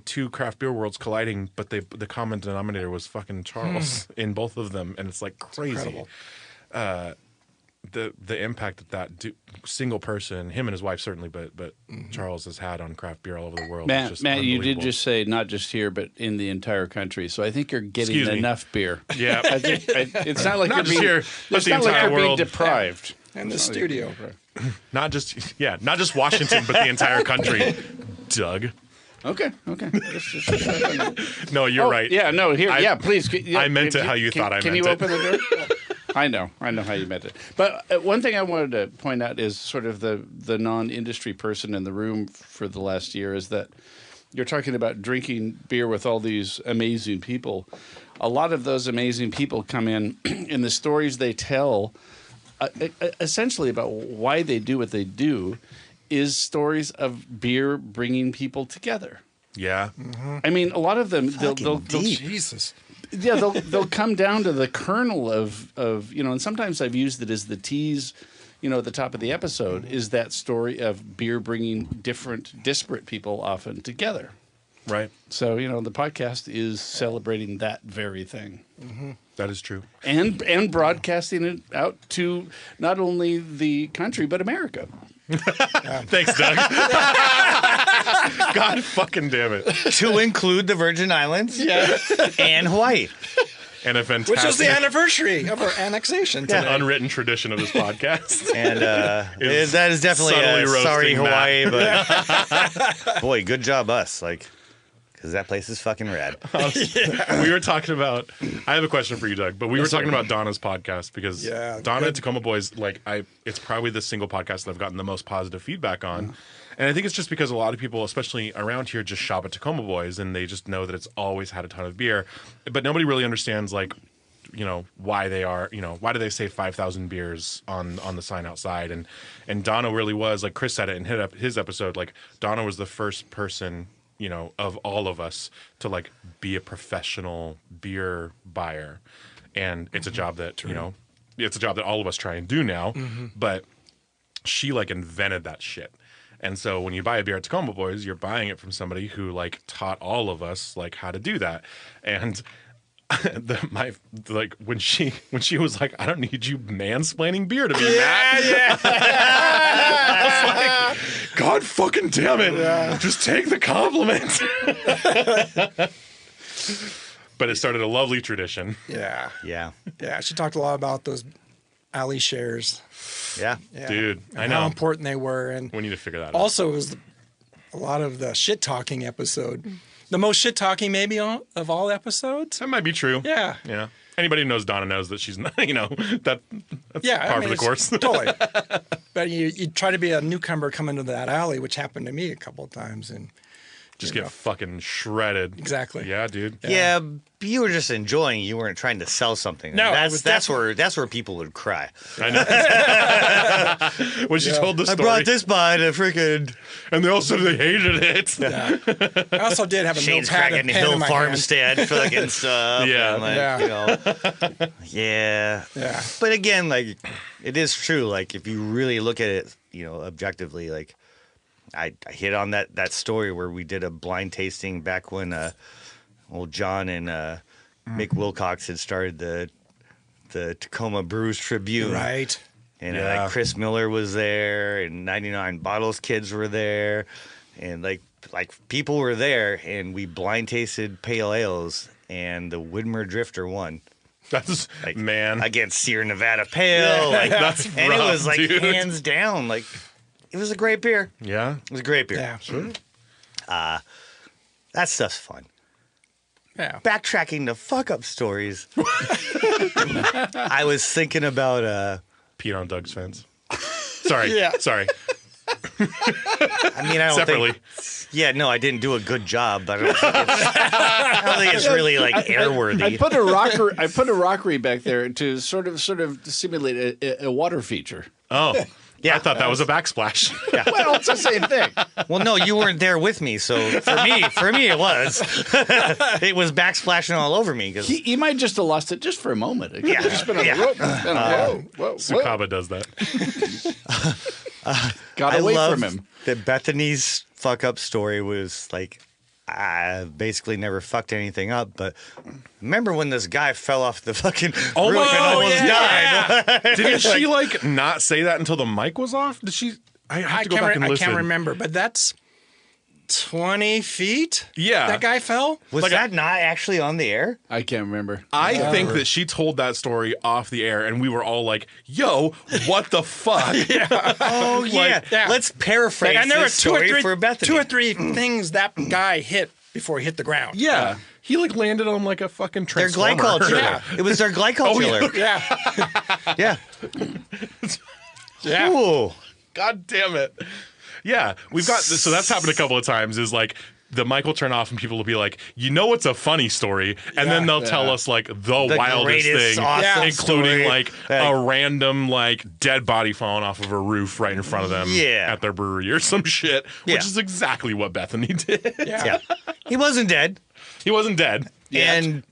S5: two craft beer worlds colliding, but the common denominator was fucking Charles in both of them, and it's like crazy. The impact that single person, him and his wife certainly, but Charles has had on craft beer all over the world. is just
S3: Matt, you did
S5: unbelievable.
S3: just say not just here, but in the entire country. So I think you're getting
S5: Excuse me.
S3: enough beer.
S5: Yeah.
S3: It's not like
S5: Not
S3: you're
S5: just
S3: being,
S5: here, but
S3: it's
S5: the
S3: not like
S5: entire
S3: you're being
S5: world.
S3: deprived.
S2: In the studio.
S5: Not just Washington, but the entire country. Doug.
S3: Okay. Just
S5: No, you're right.
S3: Yeah, no, here.
S5: I-
S3: Yeah, please. Yeah,
S5: I meant it how you thought I
S3: Can
S5: meant
S3: you
S5: it.
S3: open the door? I know how you meant it. But one thing I wanted to point out is sort of the non-industry person in the room for the last year is that you're talking about drinking beer with all these amazing people. A lot of those amazing people come in the stories they tell essentially about why they do what they do is stories of beer bringing people together.
S5: Yeah.
S3: I mean, a lot of them, they'll
S2: Jesus.
S3: yeah, they'll come down to the kernel of and sometimes I've used it as the tease, at the top of the episode, is that story of beer bringing different, disparate people often together.
S5: Right.
S3: So, the podcast is celebrating that very thing.
S5: That is true.
S3: And broadcasting it out to not only the country, but America.
S5: Thanks, Doug. God fucking damn it.
S4: To include the Virgin Islands and Hawaii.
S5: And a fantastic
S2: Which was the anniversary of our annexation today.
S5: unwritten tradition of this podcast.
S4: And that is definitely
S5: subtly
S4: sorry,
S5: roasting
S4: Hawaii, but boy, good job us. Because that place is fucking rad.
S5: We were talking about. I have a question for you, Doug. But we were talking about Donna's podcast because Donna and Tacoma Boys, it's probably the single podcast that I've gotten the most positive feedback on. And I think it's just because a lot of people, especially around here, just shop at Tacoma Boys and they just know that it's always had a ton of beer. But nobody really understands, why they are, why do they say 5,000 beers on the sign outside? And Donna really was, like Chris said it in his episode, Donna was the first person, of all of us to be a professional beer buyer. And it's a job that, it's a job that all of us try and do now, but she invented that shit. And so when you buy a beer at Tacoma Boys, you're buying it from somebody who taught all of us how to do that. And when she was like, I don't need you mansplaining beer to be mad. I was like, God fucking damn it. Just take the compliment. But it started a lovely tradition.
S2: Yeah.
S4: Yeah.
S2: Yeah. She talked a lot about those alley shares.
S4: Yeah.
S5: Dude, I
S2: and
S5: know
S2: how important they were. And
S5: we need to figure that out.
S2: also, it was a lot of the shit talking episode. The most shit talking, maybe, of all episodes.
S5: That might be true.
S2: Yeah.
S5: Yeah. Anybody who knows Donna knows that she's not, that's par for the course.
S2: Totally. But you try to be a newcomer coming to that alley, which happened to me a couple of times, and
S5: just get fucking shredded.
S2: Exactly.
S5: Yeah, dude.
S4: Yeah, you were just enjoying. You weren't trying to sell something.
S2: No,
S4: that's where people would cry.
S5: I know. When she told the story.
S4: I brought this by the freaking.
S5: And they all said they hated it.
S2: Yeah. I also did have a
S4: Shane's
S2: notepad
S4: cracking
S2: and
S4: the
S2: pen in
S4: Hill
S2: my hand.
S4: Farmstead fucking stuff.
S5: Yeah.
S4: And yeah. But again, it is true. If you really look at it, objectively, I hit on that story where we did a blind tasting back when old John and Mick Wilcox had started the Tacoma Brewers Tribune.
S2: Right.
S4: And Chris Miller was there, and 99 Bottles kids were there, and people were there, and we blind tasted pale ales, and the Widmer Drifter won.
S5: That's man
S4: against Sierra Nevada Pale.
S5: That's
S4: and
S5: rough,
S4: it was
S5: dude.
S4: hands down. It was a great beer.
S5: Yeah.
S4: It was a great beer.
S2: Yeah.
S5: Sure.
S4: That stuff's fun.
S2: Yeah.
S4: Backtracking to fuck up stories. I was thinking about
S5: Peed on Doug's fence. Sorry.
S2: Yeah.
S5: Sorry.
S4: I mean, I don't
S5: Separately.
S4: think. Yeah, no, I didn't do a good job, but I don't think it's really airworthy.
S3: I put a rockery back there to sort of simulate a water feature.
S5: Oh.
S4: Yeah.
S5: I thought that was a backsplash.
S3: Well, it's the same thing.
S4: Well, no, you weren't there with me, so for me, it was. It was backsplashing all over me.
S3: He might just have lost it just for a moment. It
S4: Yeah.
S3: just been a whoop. Whoa.
S5: Sukaba does that.
S3: Got
S4: I
S3: away
S4: love
S3: from him.
S4: that Bethany's fuck up story was I basically never fucked anything up, but remember when this guy fell off the fucking roof and almost died?
S5: Didn't she not say that until the mic was off? Did she? I have to go back and listen.
S2: I can't remember, but that's 20 feet?
S5: Yeah.
S2: That guy fell?
S4: Was that not actually on the air?
S3: I can't remember.
S5: I think that she told that story off the air, and we were all like, "Yo, what the fuck?"
S4: Oh yeah. Let's paraphrase
S2: And there were
S4: this story for Bethany.
S2: 2 or 3 things that guy hit before he hit the ground.
S5: Yeah. He landed on a fucking
S4: Their
S5: transformer.
S4: glycol chiller.
S2: Yeah.
S4: It was their glycol chiller.
S2: Yeah.
S4: Yeah.
S2: Yeah.
S4: Ooh.
S5: God damn it. Yeah, we've got so that's happened a couple of times. Is the mic will turn off and people will be like, it's a funny story, and then they'll tell us the wildest
S4: greatest,
S5: thing,
S4: awesome
S5: including
S4: story.
S5: a random dead body falling off of a roof right in front of them at their brewery or some shit, which is exactly what Bethany did.
S2: Yeah.
S4: He wasn't dead.
S5: He wasn't dead.
S4: And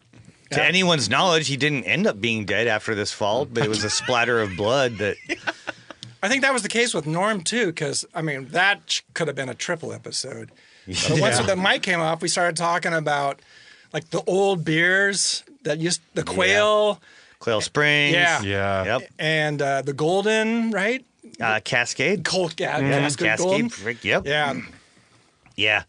S4: to anyone's knowledge, he didn't end up being dead after this fall, but it was a splatter of blood that.
S2: I think that was the case with Norm, too, because, that could have been a triple episode. But once the mic came off, we started talking about, the old beers that the Quail.
S4: Quail Springs.
S2: Yeah.
S5: Yeah.
S4: Yep.
S2: And the Golden, right?
S4: Cascade.
S2: Cascade Golden.
S4: Frick, yep.
S2: Yeah.
S4: Yeah.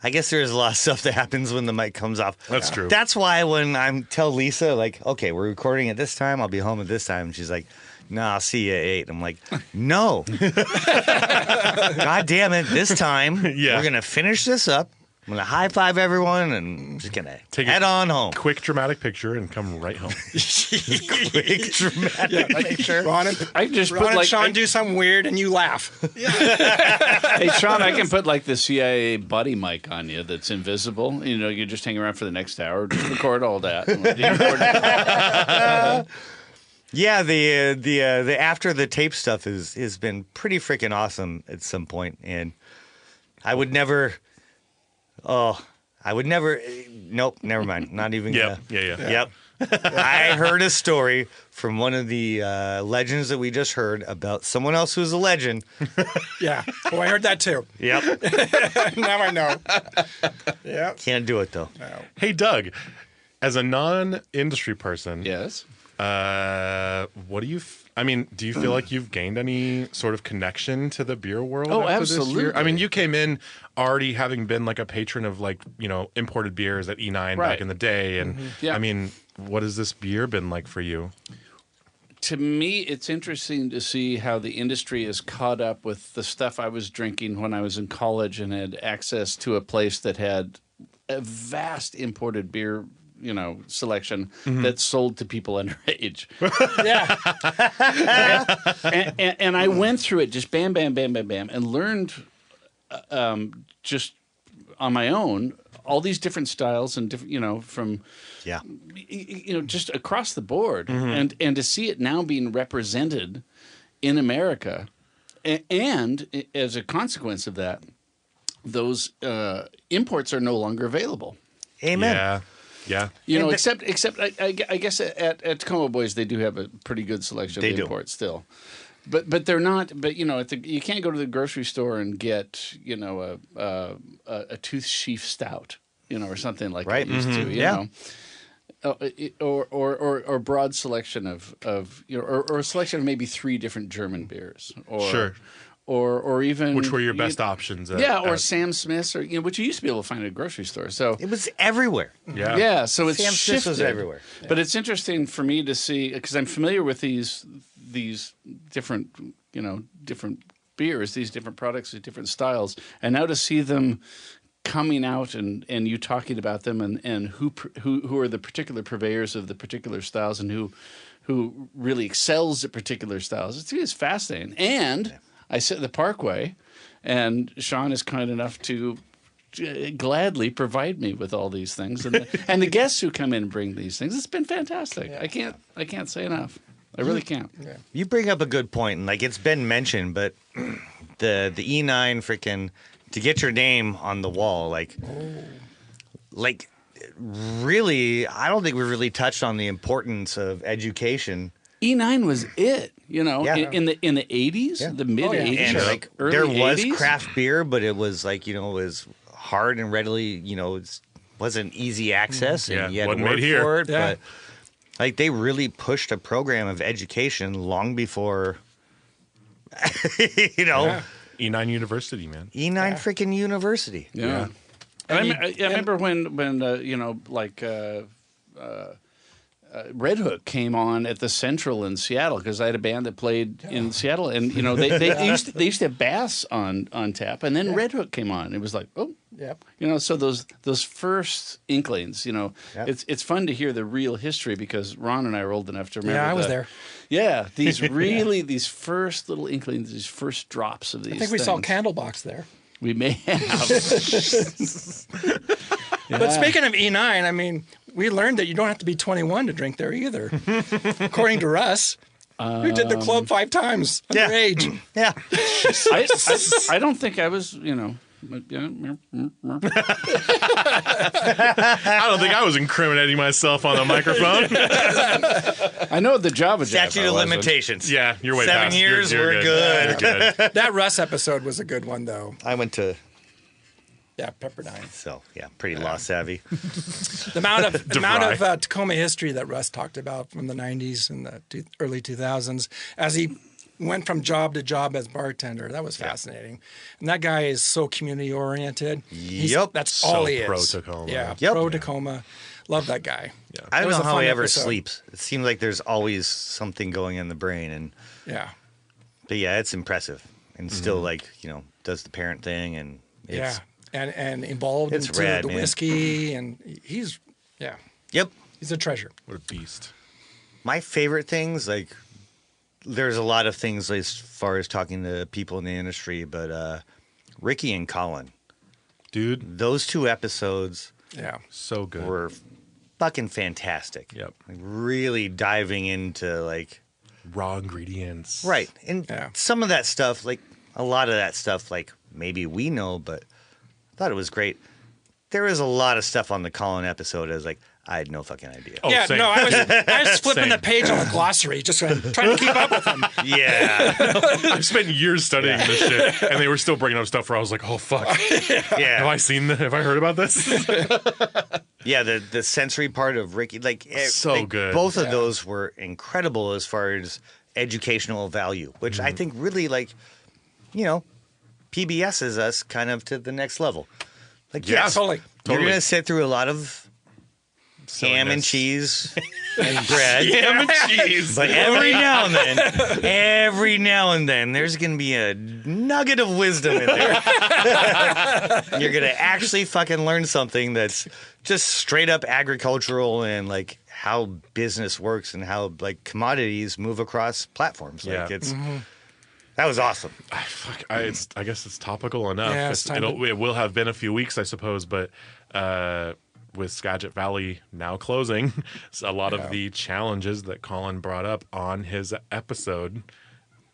S4: I guess there's a lot of stuff that happens when the mic comes off.
S5: That's true.
S4: That's why when I tell Lisa, like, okay, we're recording at this time, I'll be home at this time. And she's like, no, I'll see you at 8. I'm like, no. God damn it. This time,
S5: Yeah.
S4: we're going to finish this up. I'm going to high five everyone and just going to head on home.
S5: Quick dramatic picture and come right home.
S4: Quick dramatic picture.
S2: Ron and,
S3: I just
S2: Ron
S3: put
S2: and
S3: like
S2: Sean do something weird and you laugh.
S3: Hey, Sean, I can put like the CIA buddy mic on you that's invisible. You know, you just hang around for the next hour, just record all that.
S4: Yeah, the after the tape stuff has been pretty freaking awesome at some point, and I would never. Nope, never mind. Not even.
S5: Yep.
S4: Gonna,
S5: Yeah.
S4: Yep. I heard a story from one of the legends that we just heard about someone else who's a legend.
S2: Yeah. Oh, I heard that too.
S4: Yep.
S2: Now I know. Yeah.
S4: Can't do it though.
S5: Hey, Doug, as a non-industry person,
S3: Yes.
S5: what do you? I mean, do you feel like you've gained any sort of connection to the beer world?
S3: Oh,
S5: after this year?
S3: absolutely.
S5: I mean, you came in already having been like a patron of like imported beers at E9
S3: Right.
S5: back in the day, and
S3: Yeah.
S5: I mean, what has this beer been like for you?
S3: To me, it's interesting to see how the industry is caught up with the stuff I was drinking when I was in college and had access to a place that had a vast imported beer, selection that sold to people underage.
S2: Yeah.
S3: and I went through it just bam, bam, bam, bam, bam, and learned just on my own all these different styles and different, from
S4: Yeah.
S3: just across the board, and to see it now being represented in America, and as a consequence of that, those imports are no longer available.
S4: Amen.
S5: Yeah.
S3: Except I guess at Tacoma Boys they do have a pretty good selection
S4: They
S3: of
S4: do.
S3: imports still, but they're not. But you can't go to the grocery store and get a tooth sheaf stout, or something like
S4: Right.
S3: you used to,
S4: Yeah.
S3: or broad selection of or a selection of maybe 3 different German beers, or
S5: Sure.
S3: or even
S5: Which were your best options? At,
S3: Yeah, or
S5: at-
S3: Sam Smith's, or which you used to be able to find at a grocery store. So
S4: It was everywhere.
S5: yeah.
S3: so it's
S4: Sam Smith's was
S3: shifted.
S4: everywhere.
S3: But it's interesting for me to see, because I'm familiar with these different different beers, these different products, these different styles, and now to see them coming out and you talking about them and who are the particular purveyors of the particular styles and who really excels at particular styles. It's fascinating. And I sit at the Parkway, and Sean is kind enough to gladly provide me with all these things, and the guests who come in and bring these things. It's been fantastic.
S2: Yeah.
S3: I can't say enough. I really can't.
S2: Yeah.
S4: You bring up a good point, and like it's been mentioned, but the E9 freaking to get your name on the wall, like really, I don't think we really touched on the importance of education.
S3: E9 was it,
S4: Yeah.
S3: in the 80s,
S4: Yeah.
S3: the mid 80s,
S4: And like
S3: early
S4: there was
S3: 80s.
S4: craft beer, but it was like it was hard and readily, it wasn't easy access, and
S5: Yeah,
S4: you had to
S5: wasn't
S4: work
S5: made here.
S4: for it.
S2: Yeah.
S4: But like they really pushed a program of education long before,
S2: Yeah.
S5: E9 University, man.
S4: E9 freaking University.
S3: Yeah. And I remember when Red Hook came on at the Central in Seattle, because I had a band that played in Seattle, and they used to have bass on tap, and then Red Hook came on. It was like, oh,
S2: Yep.
S3: so those first inklings, it's fun to hear the real history, because Ron and I are old enough to remember.
S2: Yeah, I was there.
S3: Yeah, these these first little inklings, these first drops of these.
S2: I think we saw
S3: things.
S2: Candlebox there.
S3: We may have.
S2: But speaking of E9, I mean, we learned that you don't have to be 21 to drink there either. According to Russ, who did the club 5 times
S4: Yeah.
S2: underage.
S4: Yeah.
S3: I don't think I was,
S5: I don't think I was incriminating myself on the microphone.
S3: I know the Java Jack.
S4: Statute of limitations.
S5: Yeah, you're way
S4: 7
S5: past.
S4: years,
S5: You're
S4: we're good.
S5: You're good.
S2: That Russ episode was a good one, though.
S4: I went to,
S2: Yeah, Pepperdine.
S4: so yeah, pretty law savvy.
S2: The amount of
S5: DeVry.
S2: Tacoma history that Russ talked about from the 90s and the early 2000s, as he went from job to job as bartender. That was fascinating. And that guy is so community oriented.
S4: Yep.
S2: That's
S5: So
S2: all he is.
S5: pro Tacoma.
S2: Yeah.
S4: Yep.
S2: Pro Tacoma. Love that guy.
S5: Yeah.
S4: I
S2: It
S4: don't
S2: was
S4: know
S2: a
S4: how
S2: fun
S4: he ever
S2: episode.
S4: sleeps. It seems like there's always something going in the brain,
S2: Yeah.
S4: but yeah, it's impressive, and still does the parent thing, and
S2: Yeah.
S4: it's
S2: And involved
S4: It's
S2: into
S4: rad,
S2: the
S4: man.
S2: whiskey, and he's
S4: yep.
S2: he's a treasure.
S5: What a beast.
S4: My favorite things, like, there's a lot of things as far as talking to people in the industry, but Ricky and Colin,
S5: Dude,
S4: those 2 episodes
S2: Yeah.
S5: so good.
S4: were fucking fantastic.
S5: Yep.
S4: Like, really diving into, like,
S5: Raw ingredients.
S4: right. And
S2: Yeah.
S4: some of that stuff, like, a lot of that stuff, like, maybe we know, but I thought it was great. There was a lot of stuff on the Colin episode. I was like, I had no fucking idea.
S5: Oh,
S2: Yeah,
S5: same.
S2: no, I was flipping
S5: Same.
S2: the page on the glossary, just trying to keep up with him.
S4: Yeah.
S5: I've spent years studying this shit, and they were still bringing up stuff where I was like, "Oh fuck, have
S4: Yeah.
S5: I seen that? Have I heard about this?"
S4: Yeah, the sensory part of Ricky, like,
S5: So
S4: like,
S5: good.
S4: Both of those were incredible as far as educational value, which I think really, like, PBS's us kind of to the next level. Like,
S5: Yeah,
S4: yes,
S2: Totally.
S4: you're
S5: Totally.
S4: going to sit through a lot of ham and
S5: Silliness.
S4: cheese and bread.
S5: Ham and cheese.
S4: But every now and then, there's going to be a nugget of wisdom in there. You're going to actually fucking learn something that's just straight up agricultural and, like, how business works and how, like, commodities move across platforms. Like,
S5: Yeah.
S4: it's that was awesome.
S5: I guess it's topical enough.
S2: Yeah, it's time to-
S5: It will have been a few weeks, I suppose, but with Skagit Valley now closing, a lot of the challenges that Colin brought up on his episode.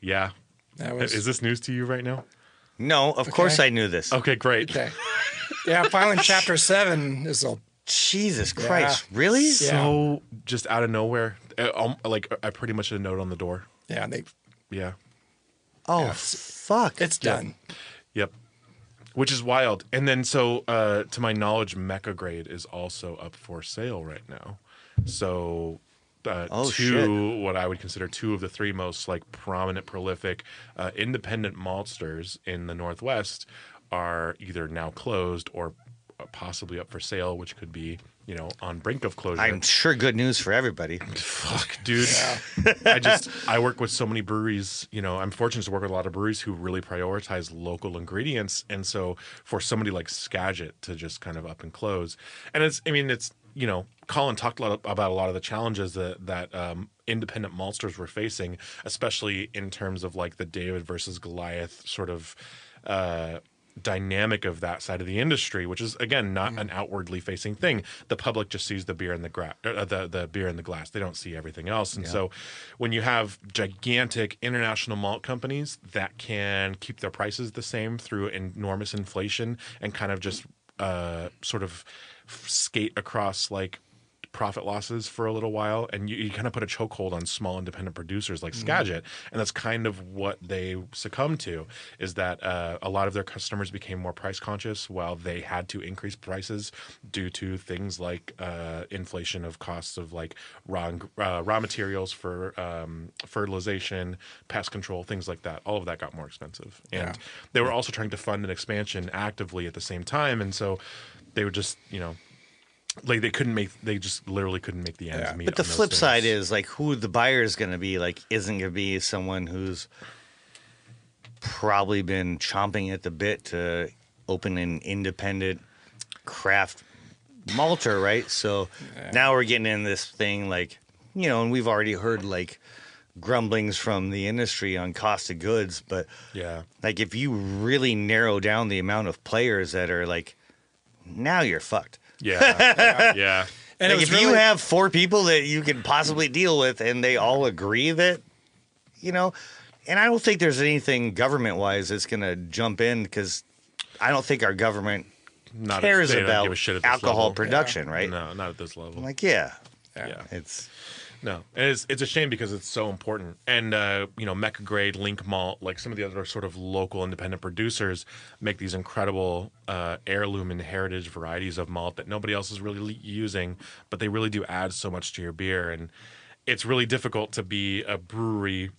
S5: Yeah.
S2: That was
S5: Is this news to you right now?
S4: No, of course I knew this.
S5: Okay, great.
S2: okay. Yeah, finally, chapter 7 is a
S4: Jesus Christ, really?
S5: So just out of nowhere, like I pretty much had a note on the door.
S2: yeah.
S5: Yeah.
S4: Oh,
S2: Yeah.
S4: fuck.
S2: It's done.
S5: Yep. Which is wild. And then so to my knowledge, Mecha Grade is also up for sale right now. So what I would consider 2 of the 3 most like prominent, prolific, independent maltsters in the Northwest are either now closed or possibly up for sale, which could be, on brink of closure.
S4: I'm sure good news for everybody.
S5: Fuck, dude. I work with so many breweries, I'm fortunate to work with a lot of breweries who really prioritize local ingredients. And so for somebody like Skagit to just kind of up and close, and it's Colin talked about a lot of the challenges that independent maltsters were facing, especially in terms of like the David versus Goliath sort of dynamic of that side of the industry, which is again not an outwardly facing thing. The public just sees the beer in the beer in the glass. They don't see everything else. And so when you have gigantic international malt companies that can keep their prices the same through enormous inflation and kind of just sort of skate across like profit losses for a little while, and you kind of put a chokehold on small independent producers like Skagit, and that's kind of what they succumbed to, is that a lot of their customers became more price conscious while they had to increase prices due to things like inflation of costs of like raw materials for fertilization, pest control, things like that. All of that got more expensive, and they were also trying to fund an expansion actively at the same time, and so they would just like they just literally couldn't make the ends meet.
S4: But the
S5: on those
S4: flip side
S5: things.
S4: is, like, who the buyer is going to be, like, isn't going to be someone who's probably been chomping at the bit to open an independent craft malter, right? So now we're getting in this thing, like, and we've already heard, like, grumblings from the industry on cost of goods, but like, if you really narrow down the amount of players that are, like, now you're fucked.
S5: Yeah.
S2: And
S4: Like, if you have 4 people that you can possibly deal with and they all agree that, and I don't think there's anything government-wise that's going to jump in, because I don't think our government cares
S5: they don't
S4: about
S5: give a shit at this
S4: alcohol
S5: level.
S4: production, right?
S5: No, not at this level.
S4: I'm like, yeah.
S5: It's no, and it's a shame because it's so important. And Mecha Grade, Link Malt, like some of the other sort of local independent producers make these incredible heirloom and heritage varieties of malt that nobody else is really using, but they really do add so much to your beer. And it's really difficult to be a brewery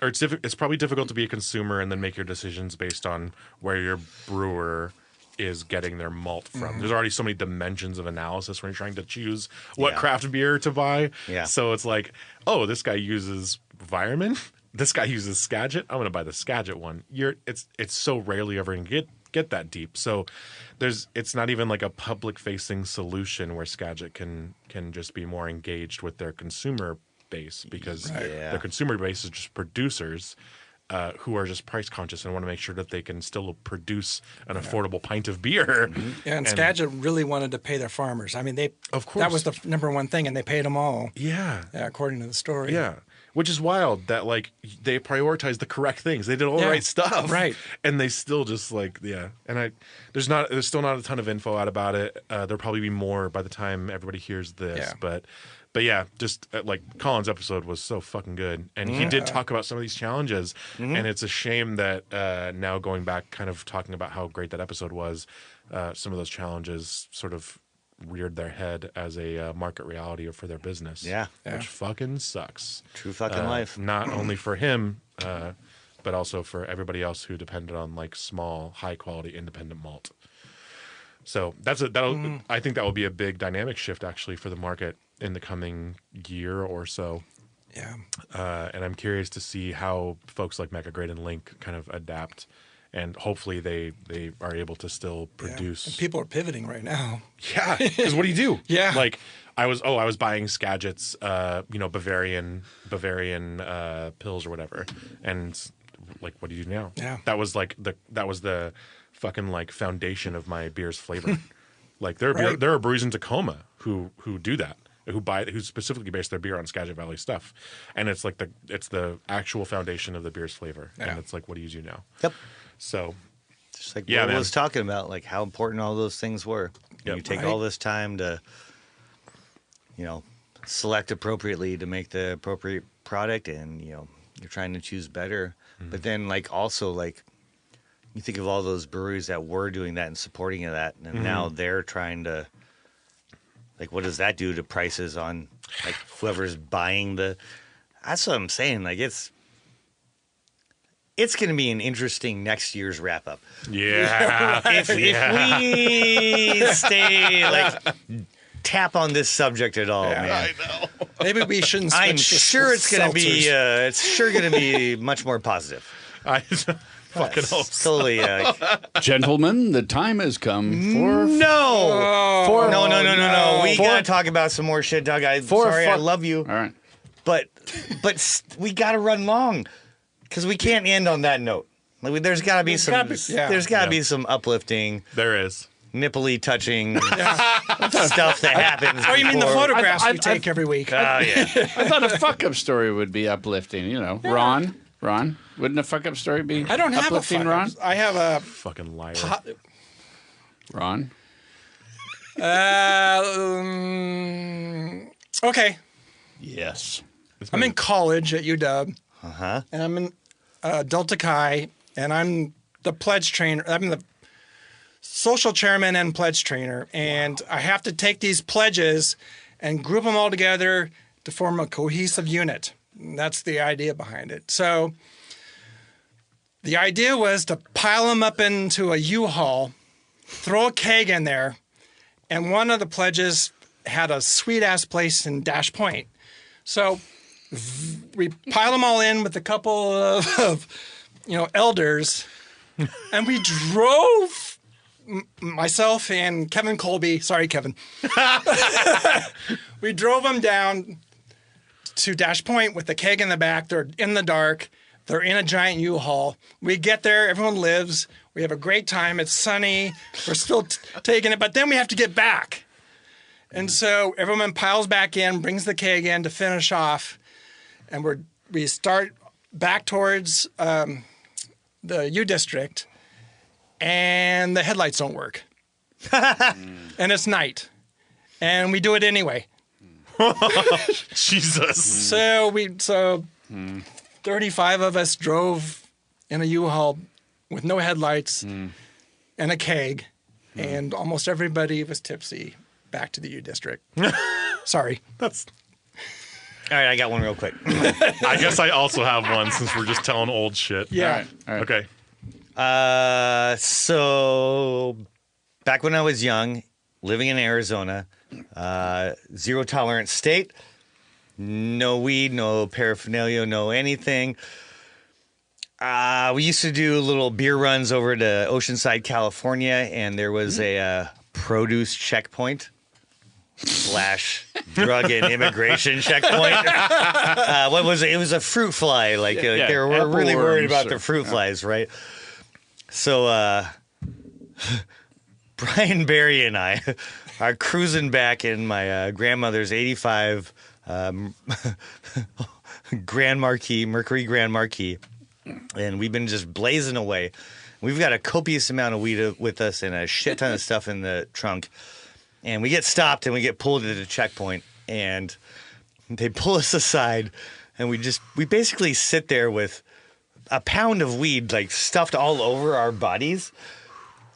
S5: or it's probably difficult to be a consumer and then make your decisions based on where your brewer is getting their malt from. There's already so many dimensions of analysis when you're trying to choose what craft beer to buy.
S4: Yeah.
S5: So it's like, oh, this guy uses Vireman. This guy uses Skagit. I'm going to buy the Skagit one. It's so rarely ever going to get that deep. So it's not even like a public facing solution where Skagit can just be more engaged with their consumer base, because their consumer base is just producers who are just price conscious and want to make sure that they can still produce an affordable pint of beer.
S2: Yeah, and Skagit really wanted to pay their farmers. I mean,
S5: of course,
S2: that was the number one thing, and they paid them all.
S5: Yeah,
S2: according to the story.
S5: Yeah. Which is wild that, like, they prioritized the correct things. They did all the right stuff.
S2: Right.
S5: And they still just, like, And there's still not a ton of info out about it. There'll probably be more by the time everybody hears this.
S2: Yeah.
S5: But yeah, just, like, Colin's episode was so fucking good. And he did talk about some of these challenges. And it's a shame that now going back, kind of talking about how great that episode was, some of those challenges sort of reared their head as a market reality for their business.
S4: Yeah.
S5: Which fucking sucks.
S4: True fucking life.
S5: Not only for him, but also for everybody else who depended on like small, high quality independent malt. So I think that will be a big dynamic shift actually for the market in the coming year or so.
S2: Yeah.
S5: And I'm curious to see how folks like Mega Grade and Link kind of adapt. And hopefully they are able to still produce.
S2: And people are pivoting right now.
S5: Yeah, because what do you do?
S2: Yeah,
S5: like I was buying Skagit's, Bavarian pills or whatever, and like, what do you do now?
S2: Yeah,
S5: that was the fucking like foundation of my beer's flavor. Like there are breweries in Tacoma who do that. Who specifically base their beer on Skagit Valley stuff, and it's like it's the actual foundation of the beer's flavor.
S2: Yeah.
S5: And it's like, what do you do now?
S4: Yep.
S5: So,
S4: just like Will was talking about, like how important all those things were.
S5: Yep.
S4: You take all this time to, select appropriately to make the appropriate product, and you're trying to choose better. Mm-hmm. But then, like also like you think of all those breweries that were doing that and supporting that, and now they're trying to. Like, what does that do to prices on, like, whoever's buying the... That's what I'm saying. Like, it's going to be an interesting next year's wrap-up.
S5: Yeah.
S4: If we stay, like, tap on this subject at all, man.
S5: I know.
S2: Maybe we shouldn't switch.
S4: I'm sure it's going to be... it's sure going to be much more positive.
S5: I fucking hope so.
S4: Totally.
S3: Gentlemen, the time has come for...
S4: No. We got to talk about some more shit, Doug. I love you.
S3: All right.
S4: But we got to run long because we can't end on that note. Like, there's got to be some uplifting.
S5: There is.
S4: Nipply touching stuff that happens.
S2: Oh, you mean the
S4: before-
S2: photographs we take every week?
S4: Oh, yeah.
S3: I thought a fuck-up story would be uplifting, Ron, wouldn't a fuck-up story be
S2: I don't have a
S3: uplifting,
S2: fuck.
S3: Ron?
S2: I have a
S5: Fucking liar.
S3: Ron?
S2: Okay.
S3: Yes.
S2: I'm in college at UW.
S4: Uh-huh.
S2: And I'm in Delta Chi, and I'm the pledge trainer. I'm the social chairman and pledge trainer. And I have to take these pledges and group them all together to form a cohesive unit. And that's the idea behind it. So the idea was to pile them up into a U-Haul, throw a keg in there, and one of the pledges had a sweet-ass place in Dash Point. So we pile them all in with a couple of elders, and we drove, myself and Kevin Colby, sorry, Kevin. We drove them down to Dash Point with the keg in the back. They're in the dark. They're in a giant U-Haul. We get there. Everyone lives. We have a great time. It's sunny. We're still taking it. But then we have to get back. And so everyone piles back in, brings the keg in to finish off. And we start back towards the U District. And the headlights don't work. And it's night. And we do it anyway.
S5: Jesus.
S2: So 35 of us drove in a U-Haul with no headlights and a keg, and almost everybody was tipsy back to the U District. Sorry.
S4: All right, I got one real quick.
S5: I guess I also have one since we're just telling old shit.
S2: Yeah.
S3: All right.
S5: Okay.
S4: So back when I was young, living in Arizona, zero tolerance state, no weed, no paraphernalia, no anything. We used to do little beer runs over to Oceanside, California, and there was a produce checkpoint / drug and immigration checkpoint. What was it? It was a fruit fly. They were really worried about the fruit flies, right? So Brian Barry and I are cruising back in my grandmother's 85 Grand Marquis, Mercury Grand Marquis. And we've been just blazing away. We've got a copious amount of weed with us and a shit ton of stuff in the trunk. And we get stopped and we get pulled at a checkpoint. And they pull us aside. And we basically sit there with a pound of weed like stuffed all over our bodies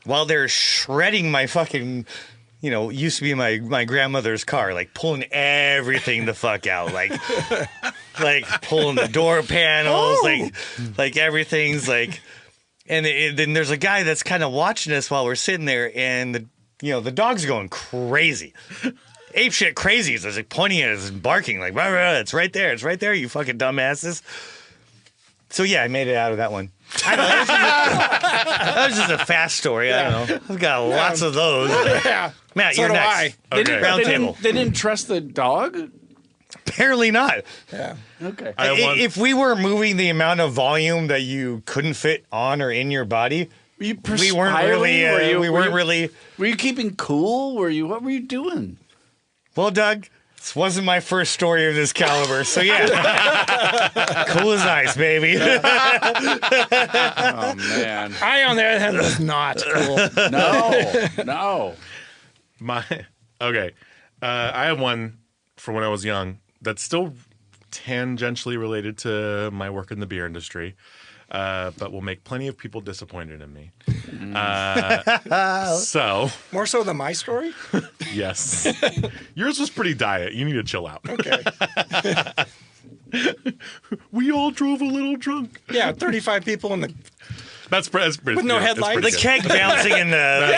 S4: while they're shredding my fucking, used to be my grandmother's car, like pulling everything the fuck out. Like pulling the door panels, like everything's like, and then there's a guy that's kind of watching us while we're sitting there, and the dog's going crazy, ape shit crazy. He's like pointing at us and barking like, rah, rah, it's right there, you fucking dumbasses. So yeah, I made it out of that one. I don't know, that was just a fast story. I don't know. I've got lots of those.
S2: Yeah.
S4: Matt,
S2: So
S4: you're
S2: do
S4: next.
S2: I.
S5: Okay.
S4: Round table.
S3: They didn't trust the dog?
S4: Apparently not.
S2: Yeah.
S3: Okay.
S5: I have one.
S4: If we were moving the amount of volume that you couldn't fit on or in your body,
S3: Were you
S4: we weren't really.
S3: Were you keeping cool? What were you doing?
S4: Well, Doug, this wasn't my first story of this caliber, so yeah, cool as ice, baby.
S3: Oh man.
S2: I, on the other hand, was not cool.
S3: No.
S5: Okay. I have one from when I was young that's still tangentially related to my work in the beer industry, but will make plenty of people disappointed in me. So,
S2: More so than my story?
S5: yes. Yours was pretty diet. You need to chill out.
S2: Okay.
S5: We all drove a little drunk.
S2: Yeah, 35 people in the...
S5: That's pretty
S2: With no
S5: yeah, it's
S2: headlights?
S5: pretty
S4: The
S5: good.
S4: keg bouncing in the.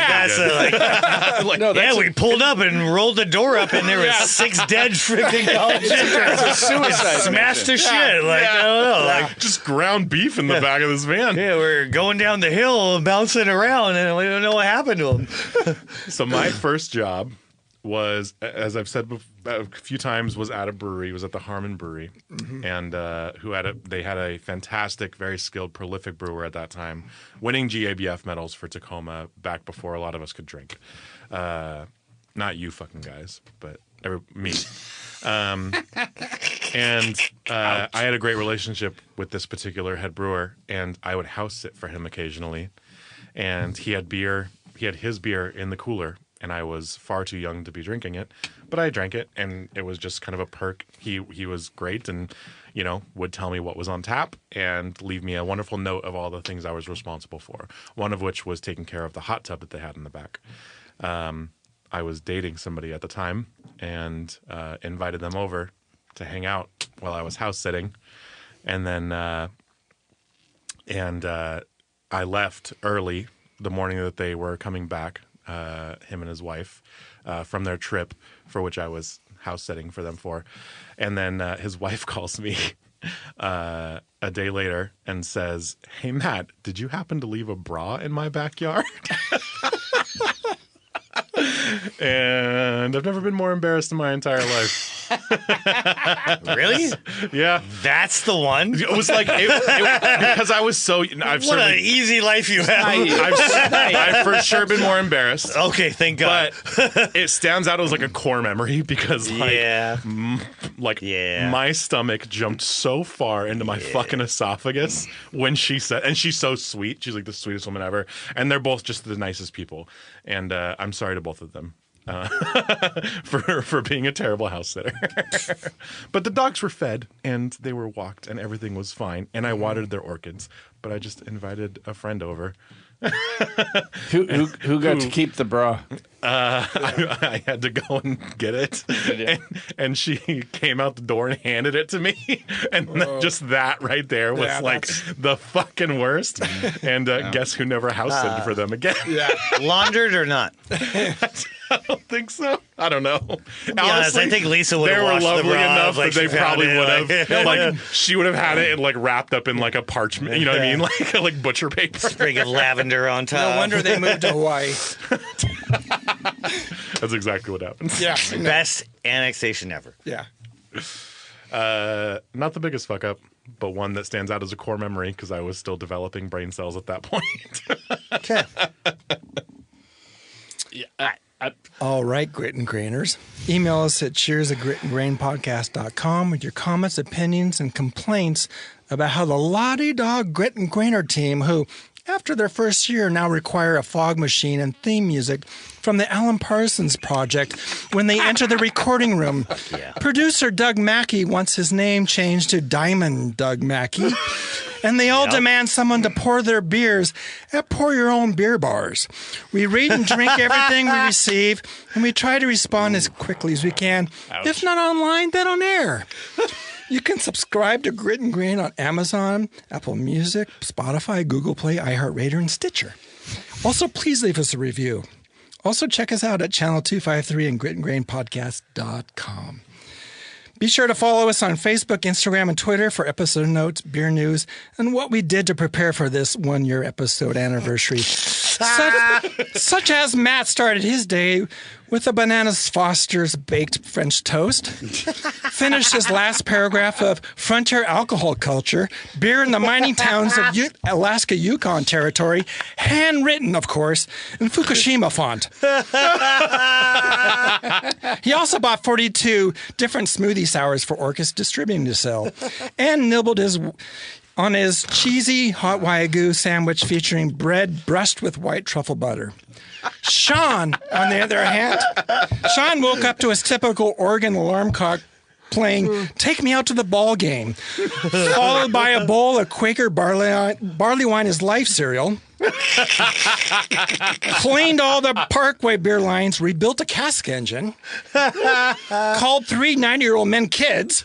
S4: We pulled up and rolled the door up, and there was 6 dead freaking college interns.
S3: Suicide
S4: Smashed to
S3: mission.
S4: shit. I don't know. Like,
S5: Just ground beef in the back of this van.
S4: yeah, we're going down the hill and bouncing around, and we don't know what happened to them.
S5: So my first job was, as I've said a few times, was at a brewery. Was at the Harmon Brewery, and they had a fantastic, very skilled, prolific brewer at that time, winning GABF medals for Tacoma back before a lot of us could drink. Not you fucking guys, but me. And I had a great relationship with this particular head brewer, and I would house sit for him occasionally. And he had beer. He had his beer in the cooler. And I was far too young to be drinking it, but I drank it, and it was just kind of a perk. He was great, and would tell me what was on tap and leave me a wonderful note of all the things I was responsible for. One of which was taking care of the hot tub that they had in the back. I was dating somebody at the time and invited them over to hang out while I was house sitting, and then I left early the morning that they were coming back. Him and his wife, from their trip for which I was house sitting for them for. And then his wife calls me a day later and says, "Hey, Matt, did you happen to leave a bra in my backyard?" And I've never been more embarrassed in my entire life.
S4: Really?
S5: Yeah.
S4: That's the one?
S5: It was like, because I was so...
S4: What an easy life you have.
S5: I've for sure been more embarrassed.
S4: Okay, thank God.
S5: But it stands out as like a core memory because
S4: Yeah.
S5: my stomach jumped so far into my fucking esophagus when she said, and she's so sweet. She's like the sweetest woman ever. And they're both just the nicest people. And I'm sorry to both of them. For being a terrible house sitter. But the dogs were fed and they were walked and everything was fine. And I watered their orchids. But I just invited a friend over
S3: Who got to keep the bra?
S5: I had to go and get it, and she came out the door and handed it to me, and just that right there was the fucking worst. And guess who never house sitted for them again?
S2: Yeah.
S4: Laundered or not?
S5: I don't think so. I don't know.
S4: Honestly, I think Lisa would have washed the
S5: lovely
S4: bra
S5: enough
S4: like
S5: that they
S4: she found
S5: probably
S4: it,
S5: would have.
S4: like-
S5: She would have had it and like wrapped up in like a parchment. You know what I mean? Like butcher paper.
S4: Sprig of lavender on top.
S2: No wonder they moved to Hawaii.
S5: That's exactly what happens.
S2: Yeah.
S4: Best annexation ever.
S2: Yeah.
S5: Not the biggest fuck up, but one that stands out as a core memory because I was still developing brain cells at that point.
S4: Okay.
S2: All right, Grit and Grainers. Email us at cheers@gritandgrainpodcast.com with your comments, opinions, and complaints about how the la-di-da Grit and Grainer team, who, after their first year, now require a fog machine and theme music from the Alan Parsons Project when they enter the recording room.
S4: Yeah.
S2: Producer Doug Mackey wants his name changed to Diamond Doug Mackey. And they all demand someone to pour their beers at Pour Your Own Beer bars. We read and drink everything we receive, and we try to respond as quickly as we can.
S3: Ouch.
S2: If not online, then on air. You can subscribe to Grit and Grain on Amazon, Apple Music, Spotify, Google Play, iHeartRadio, and Stitcher. Also, please leave us a review. Also, check us out at Channel 253 and gritandgrainpodcast.com. Be sure to follow us on Facebook, Instagram, and Twitter for episode notes, beer news, and what we did to prepare for this one-year episode anniversary. Such as Matt started his day with a Bananas Foster's baked French toast, finished his last paragraph of Frontier Alcohol Culture, beer in the mining towns of Alaska Yukon Territory, handwritten, of course, in Fukushima font. He also bought 42 different smoothie sours for Orcus Distributing to sell, and nibbled on his cheesy hot Wagyu sandwich featuring bread brushed with white truffle butter. Sean, on the other hand, Sean woke up to his typical organ alarm clock playing Take Me Out to the Ball Game, followed by a bowl of Quaker barley wine is life cereal, cleaned all the Parkway beer lines, rebuilt a cask engine, called 3 90-year-old men kids,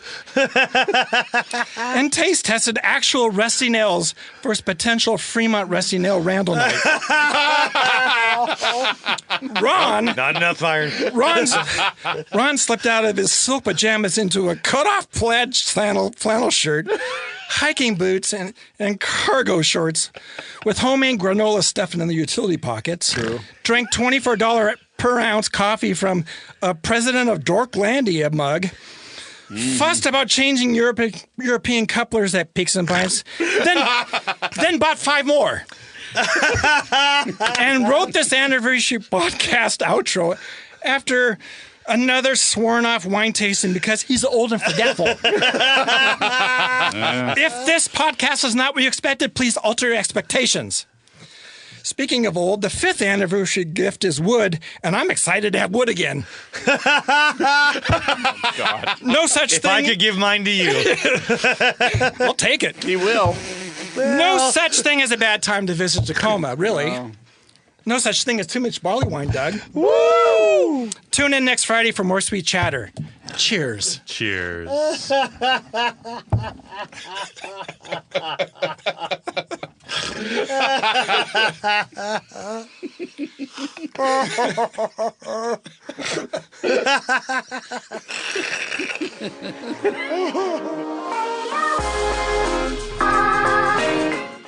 S2: and taste tested actual Rusty Nails for his potential Fremont Rusty Nail Randall night. Ron,
S4: Not enough iron.
S2: Ron slipped out of his silk pajamas into a cut-off plaid flannel shirt, hiking boots, and cargo shorts with homemade granola stuffed in the utility pockets. True. Drank $24 per ounce coffee from a President of Dorklandia mug. Fussed about changing European couplers at Peaks and Pints. Then bought 5 more. And wrote this anniversary podcast outro after another sworn off wine tasting because he's old and forgetful. If this podcast is not what you expected, please alter your expectations. Speaking of old, the 5th anniversary gift is wood, and I'm excited to have wood again.
S3: God.
S2: No such
S4: If
S2: thing.
S4: I could give mine to you.
S2: I'll take it.
S3: He will.
S2: No such thing as a bad time to visit Tacoma, really. No such thing as too much barley wine, Doug. Woo! Tune in next Friday for more sweet chatter. Cheers.
S5: Cheers.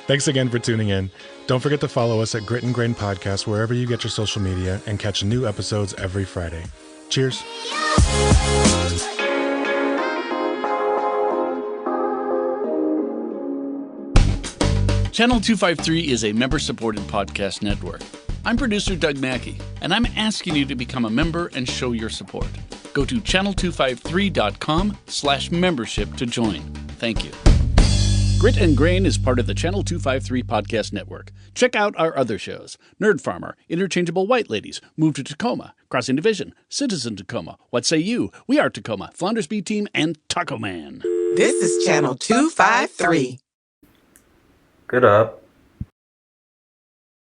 S5: Thanks again for tuning in. Don't forget to follow us at Grit and Grain Podcast wherever you get your social media and catch new episodes every Friday. Cheers.
S6: Channel 253 is a member-supported podcast network. I'm producer Doug Mackey, and I'm asking you to become a member and show your support. Go to channel253.com/membership to join. Thank you. Grit and Grain is part of the Channel 253 podcast network. Check out our other shows: Nerd Farmer, Interchangeable White Ladies, Move to Tacoma, Crossing Division, Citizen Tacoma, What Say You, We Are Tacoma, Flounders B Team, and Taco Man.
S7: This is Channel 253.
S8: Get up.